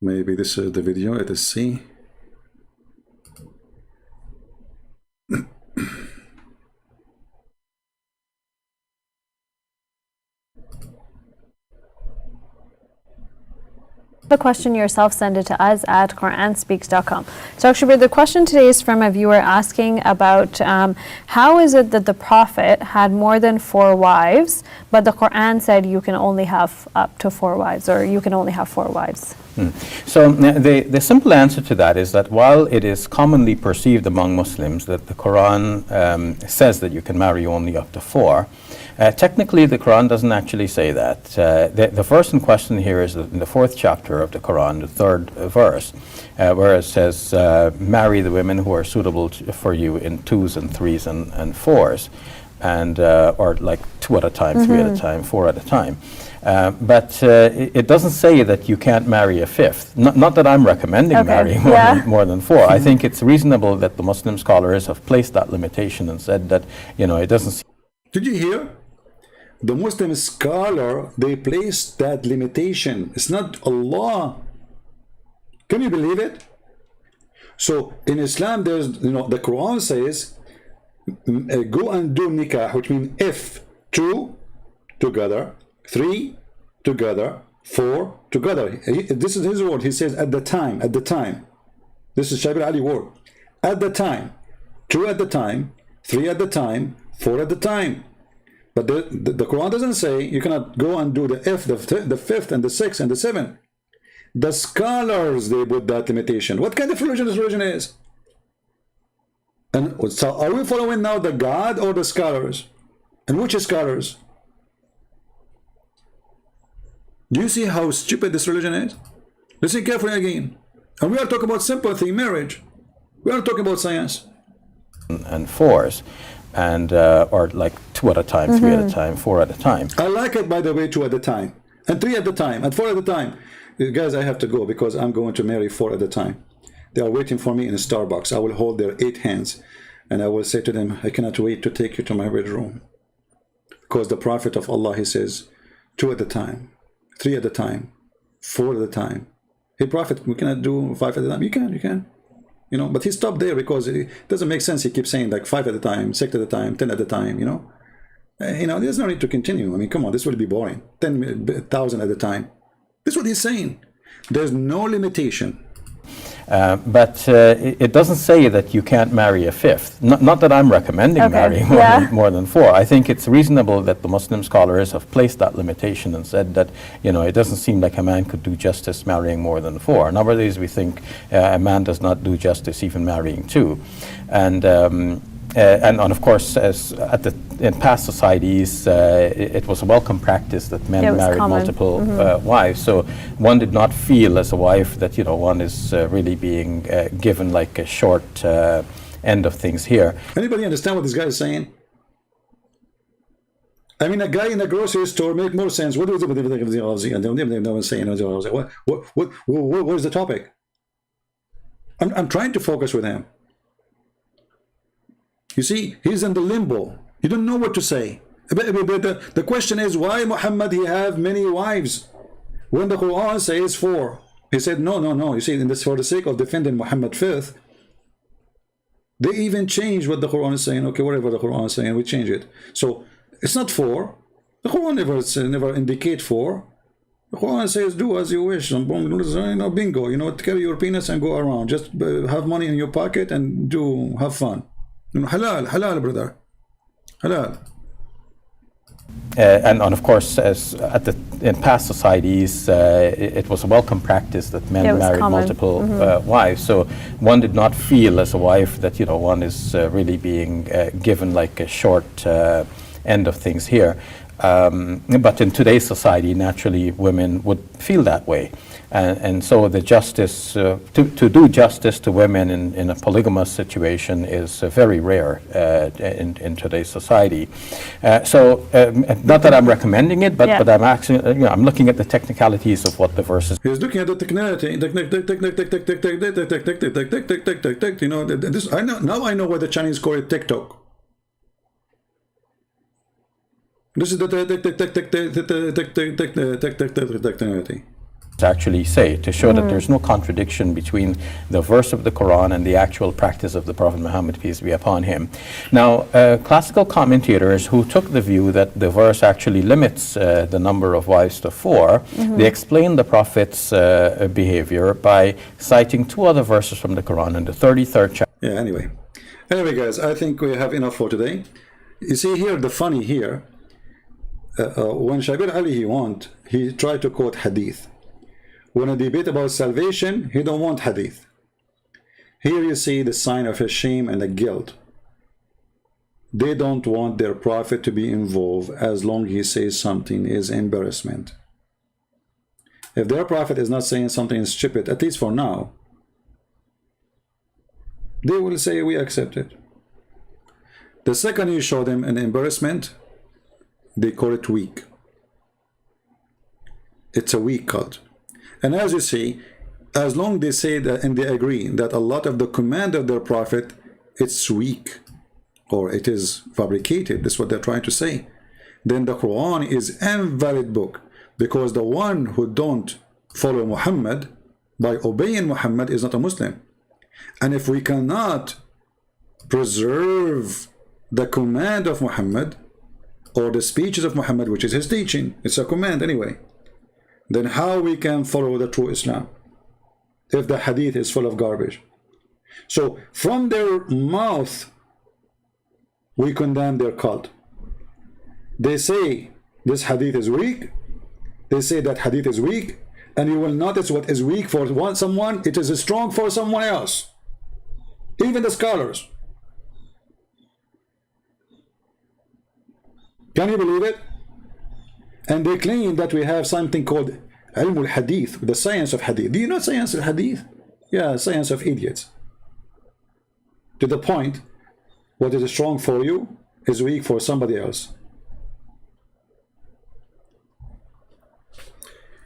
Speaker 1: Maybe this is the video. Let us see.
Speaker 6: The question yourself, send it to us at QuranSpeaks.com. So Shabir, the question today is from a viewer asking about how is it that the Prophet had more than 4 wives, but the Quran said you can only have up to 4 wives, or you can only have 4 wives?
Speaker 3: So the simple answer to that is that while it is commonly perceived among Muslims that the Quran says that you can marry only up to 4, technically the Quran doesn't actually say that. The verse in question here is in the 4th chapter of the Quran, the 3rd verse, where it says, marry the women who are suitable for you in 2s and 3s and 4s, and or like 2 at a time, 3 at a time, 4 at a time. But it doesn't say that you can't marry a 5th. Not that I'm recommending marrying more than 4. I think it's reasonable that the Muslim scholars have placed that limitation and said that, you know, it doesn't.
Speaker 1: Did you hear? The Muslim scholar, they placed that limitation. It's not Allah. Can you believe it? So in Islam, there's, you know, the Quran says, go and do nikah, which means if 2 together, 3 together, 4 together. This is his word. He says at the time, at the time. This is Shabir Ally word. At the time. 2 at the time, 3 at the time, 4 at the time. But the Quran doesn't say you cannot go and do the if, the 5th and the 6th and the 7th. The scholars, they put that limitation. What kind of religion this religion is? And so are we following now the God or the scholars? And which scholars? Do you see how stupid this religion is? Listen carefully again. And we are talking about simple thing, marriage. We are talking about science.
Speaker 3: And fours, and or like 2 at a time, 3 at a time, 4 at a time.
Speaker 1: I like it, by the way, 2 at a time, and 3 at a time, and 4 at a time. Guys, I have to go because I'm going to marry 4 at a time. They are waiting for me in a Starbucks. I will hold their 8 hands, and I will say to them, I cannot wait to take you to my bedroom. Because the Prophet of Allah, he says, 2 at a time, 3 at a time, 4 at a time. Hey, Prophet, we cannot do 5 at a time. You can. You know, but he stopped there because it doesn't make sense. He keeps saying like 5 at a time, 6 at a time, 10 at a time, you know. There's no need to continue. I mean, come on, this will be boring. 10,000 at a time. This is what he's saying. There's no limitation.
Speaker 3: But it doesn't say that you can't marry a 5th. Not that I'm recommending marrying more than 4. I think it's reasonable that the Muslim scholars have placed that limitation and said that, it doesn't seem like a man could do justice marrying more than 4. Nowadays we think a man does not do justice even marrying 2. And of course, in past societies, it was a welcome practice that men married multiple wives. So one did not feel as a wife that one is really being given like a short end of things here.
Speaker 1: Anybody understand what this guy is saying? I mean, a guy in a grocery store make more sense. What is the topic? I'm trying to focus with him. You see, he's in the limbo. You don't know what to say. The question is, why Muhammad he have many wives when the Quran says 4? He said no. You see, for the sake of defending Muhammad 5th, they even change what the Quran is saying. Okay, whatever the Quran is saying, we change it. So it's not 4. The Quran never indicate 4. The Quran says do as you wish. Bingo. Carry your penis and go around. Just have money in your pocket and have fun. Halal, brother. Halal.
Speaker 3: And of course, in past societies, it was a welcome practice that men married multiple wives. So one did not feel as a wife that one is really being given like a short end of things here. But in today's society, naturally, women would feel that way. And so the justice, to do justice to women in a polygamous situation is very rare in today's society. Not that I'm recommending it, but I'm actually, I'm looking at the technicalities of what the verses.
Speaker 1: He's looking at the technicality. Now I know why the Chinese call it TikTok. This is the technicality.
Speaker 3: Actually say to show that there's no contradiction between the verse of the Quran and the actual practice of the Prophet Muhammad, peace be upon him. Now, classical commentators who took the view that the verse actually limits the number of wives to 4, they explain the Prophet's behavior by citing 2 other verses from the Quran in the 33rd chapter.
Speaker 1: Yeah, anyway, guys, I think we have enough for today. You see here, the funny here, when Shabir Ally he tried to quote hadith. When a debate about salvation, he don't want hadith. Here you see the sign of a shame and a guilt. They don't want their prophet to be involved as long as he says something is embarrassment. If their prophet is not saying something stupid, at least for now, they will say we accept it. The second you show them an embarrassment, they call it weak. It's a weak cult. And as you see, as long as they say that and they agree that a lot of the command of their prophet, it's weak or it is fabricated, that's what they're trying to say, then the Quran is an invalid book, because the one who don't follow Muhammad by obeying Muhammad is not a Muslim. And if we cannot preserve the command of Muhammad or the speeches of Muhammad, which is his teaching, it's a command anyway, then how we can follow the true Islam if the hadith is full of garbage? So from their mouth we condemn their cult. They say this hadith is weak, they say that hadith is weak, and you will notice what is weak for someone, it is strong for someone else. Even the scholars. Can you believe it? And they claim that we have something called ilm al-hadith, the science of hadith. Do you know science of hadith? Yeah, science of idiots. To the point, what is strong for you is weak for somebody else.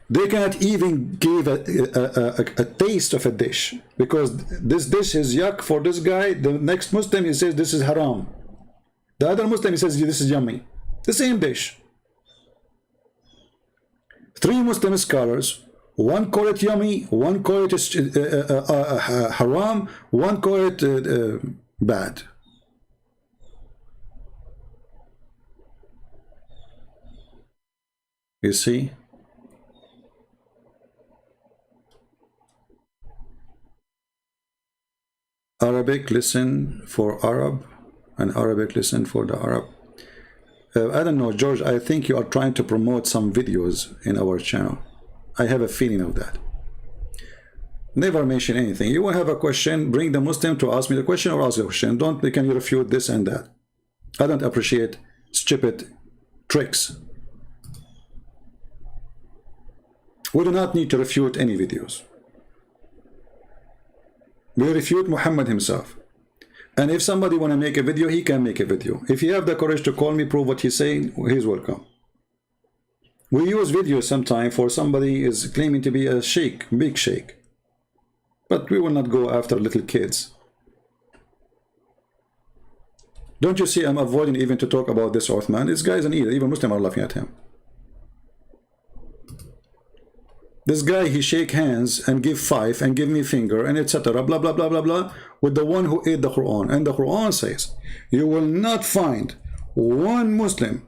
Speaker 1: They cannot even give a taste of a dish, because this dish is yuck for this guy. The next Muslim, he says this is haram. The other Muslim, he says this is yummy. The same dish. 3 Muslim scholars, one call it yummy, one call it haram, one call it bad. You see? Arabic, listen for Arab, and Arabic, listen for the Arab. I don't know, George, I think you are trying to promote some videos in our channel. I have a feeling of that. Never mention anything. You will have a question, bring the Muslim to ask me the question or ask the question. Don't, can you refute this and that? I don't appreciate stupid tricks. We do not need to refute any videos. We refute Muhammad himself. And if somebody want to make a video, he can make a video. If you have the courage to call me, prove what he's saying, he's welcome. We use videos sometime for somebody is claiming to be a sheikh, big sheikh. But we will not go after little kids. Don't you see I'm avoiding even to talk about this Uthman? This guy is an idiot. Even Muslims are laughing at him. This guy, he shake hands and give 5 and give me finger and etc. blah blah blah blah blah with the one who ate the Quran. And the Quran says, you will not find one Muslim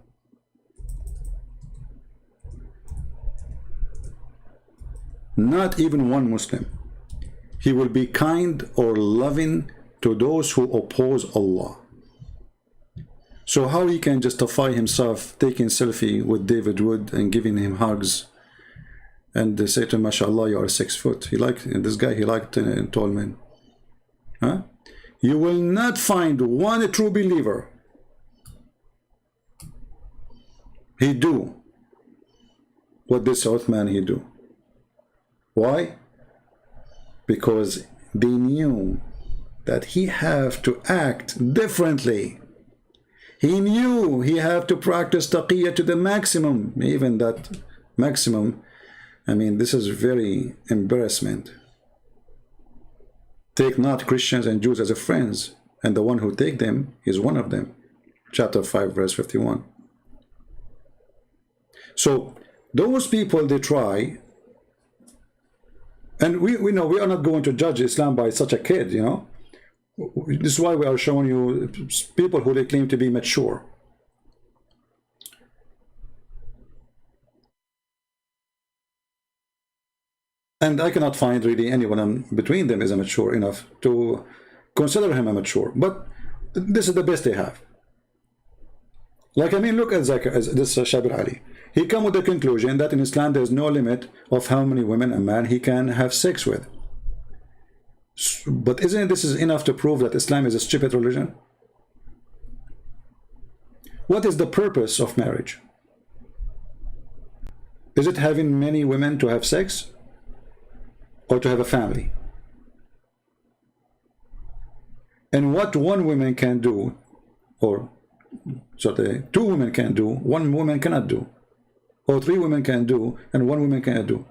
Speaker 1: not even one Muslim. He will be kind or loving to those who oppose Allah. So how he can justify himself taking selfie with David Wood and giving him hugs? And they say to him, MashaAllah, you are 6 foot. He liked, this guy, he liked tall men. Huh? You will not find one true believer. He do what this Uthman he do. Why? Because they knew that he have to act differently. He knew he have to practice taqiyya to the maximum. Even that maximum, I mean, this is very embarrassment. Take not Christians and Jews as a friends, and the one who take them is one of them. Chapter 5, verse 51. So those people, they try, and we know we are not going to judge Islam by such a kid, you know. This is why we are showing you people who they claim to be mature. And I cannot find really anyone between them is mature enough to consider him a mature. But this is the best they have. Like, I mean, look at Zakir, this Shabir Ally. He come with the conclusion that in Islam there is no limit of how many women a man he can have sex with. But isn't this is enough to prove that Islam is a stupid religion? What is the purpose of marriage? Is it having many women to have sex? Or to have a family? And what one woman can do, or sorry, 2 women can do, 1 woman cannot do, or 3 women can do, and 1 woman cannot do.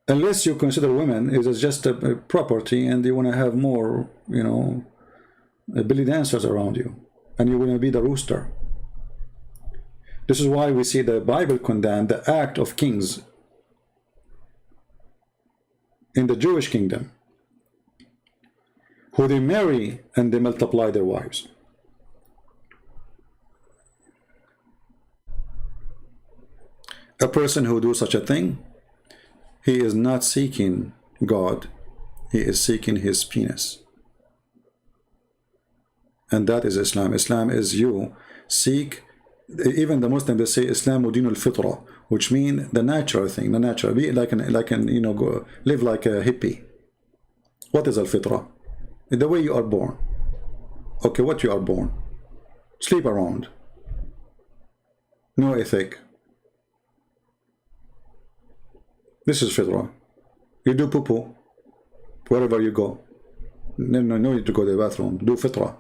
Speaker 1: Unless you consider women is just a property, and you want to have more, you know, belly dancers around you, and you want to be the rooster. This is why we see the Bible condemn the act of kings in the Jewish kingdom, who they marry and they multiply their wives. A person who do such a thing, he is not seeking God, he is seeking his penis. And that is Islam. Islam is you seek, even the Muslims, they say Islamu dinul fitra, which means the natural thing, the natural, be like an you know, go live like a hippie. What is al-fitra? The way you are born. Okay, what you are born? Sleep around. no ethic. This is fitrah. You do poo-poo wherever you go. No need to go to the bathroom. Do fitrah.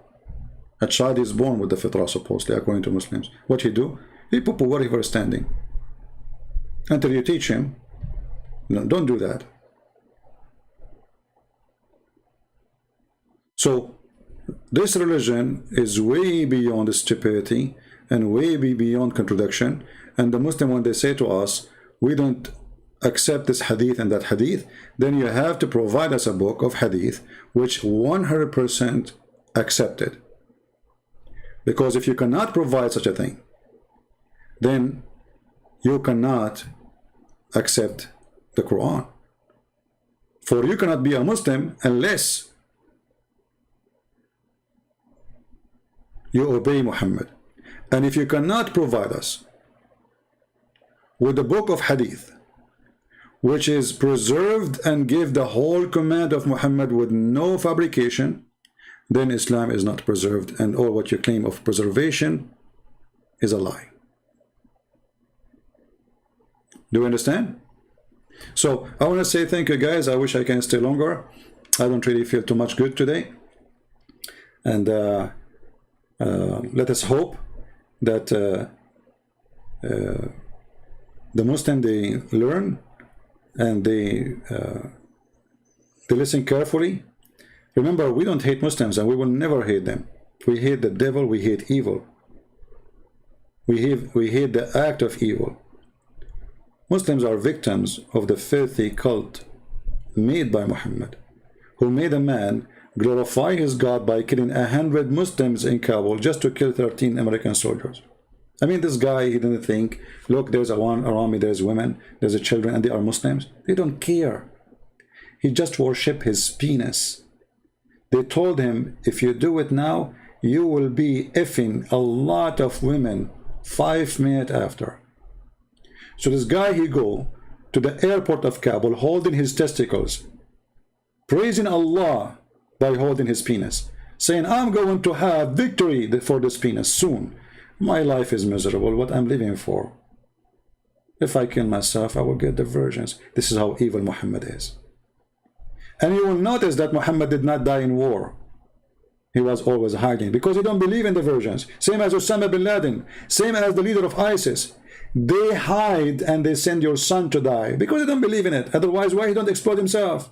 Speaker 1: A child is born with the fitrah, supposedly, according to Muslims. What he do? He poo-poo wherever he's standing. Until you teach him, no, don't do that. So, this religion is way beyond stupidity and way beyond contradiction. And the Muslim, when they say to us, we don't accept this hadith and that hadith, then you have to provide us a book of hadith which 100% accepted. Because if you cannot provide such a thing, then you cannot accept the Quran. For you cannot be a Muslim unless you obey Muhammad. And if you cannot provide us with a book of hadith which is preserved and give the whole command of Muhammad with no fabrication, then Islam is not preserved, and all what you claim of preservation is a lie. Do you understand? So I want to say thank you guys. I wish I can stay longer. I don't really feel too much good today. And let us hope that the Muslim, they learn and they listen carefully. Remember, we don't hate Muslims and we will never hate them. We hate the devil, we hate evil. We hate the act of evil. Muslims are victims of the filthy cult made by Muhammad, who made a man glorify his God by killing 100 Muslims in Kabul just to kill 13 American soldiers. I mean, this guy, he didn't think, look, there's a one around me, there's women, there's children, and they are Muslims. They don't care. He just worshiped his penis. They told him, if you do it now, you will be effing a lot of women 5 minutes after. So this guy, he go to the airport of Kabul holding his testicles, praising Allah by holding his penis, saying, I'm going to have victory for this penis soon. My life is miserable, what I'm living for. If I kill myself, I will get the virgins. This is how evil Muhammad is. And you will notice that Muhammad did not die in war. He was always hiding because he don't believe in the virgins. Same as Osama bin Laden, same as the leader of ISIS. They hide and they send your son to die because they don't believe in it. Otherwise, why he don't explode himself?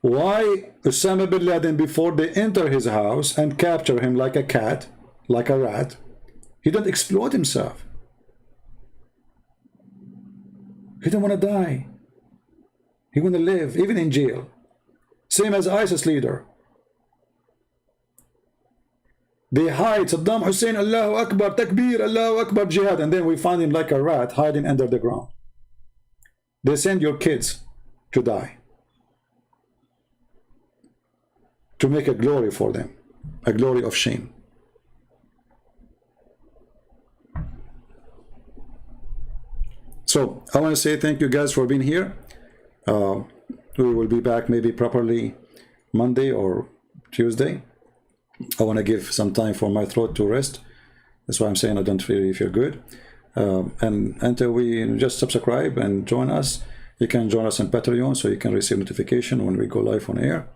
Speaker 1: Why Osama bin Laden, before they enter his house and capture him like a cat, like a rat, he don't explode himself? He don't want to die. He want to live, even in jail. Same as ISIS leader. They hide Saddam Hussein, Allahu Akbar, Takbir, Allahu Akbar, Jihad, and then we find him like a rat hiding under the ground. They send your kids to die, to make a glory for them, a glory of shame. So I want to say thank you guys for being here. We will be back maybe properly Monday or Tuesday. I want to give some time for my throat to rest. That's why I'm saying I don't really feel good. And until we just subscribe and join us, you can join us on Patreon so you can receive notification when we go live on air.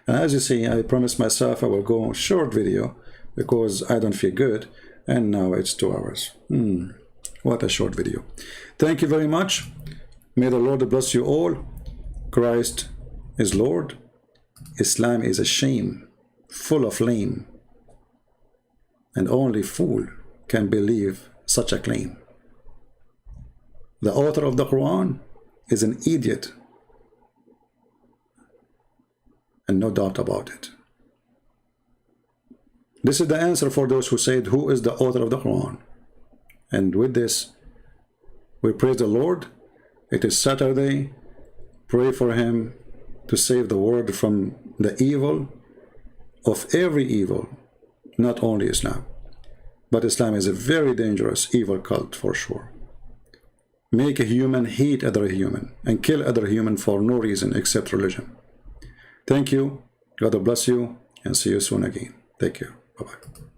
Speaker 1: And as you see, I promised myself I will go short video because I don't feel good, and now it's 2 hours. What a short video. Thank you very much. May the Lord bless you all. Christ is Lord. Islam is a shame, full of lame, and only fool can believe such a claim. The author of the Quran is an idiot, and no doubt about it. This is the answer for those who said, who is the author of the Quran? And with this, we praise the Lord. It is Saturday. Pray for him to save the world from the evil of every evil, not only Islam. But Islam is a very dangerous evil cult for sure. Make a human hate other human and kill other human for no reason except religion. Thank you. God bless you and see you soon again. Take care. Bye-bye.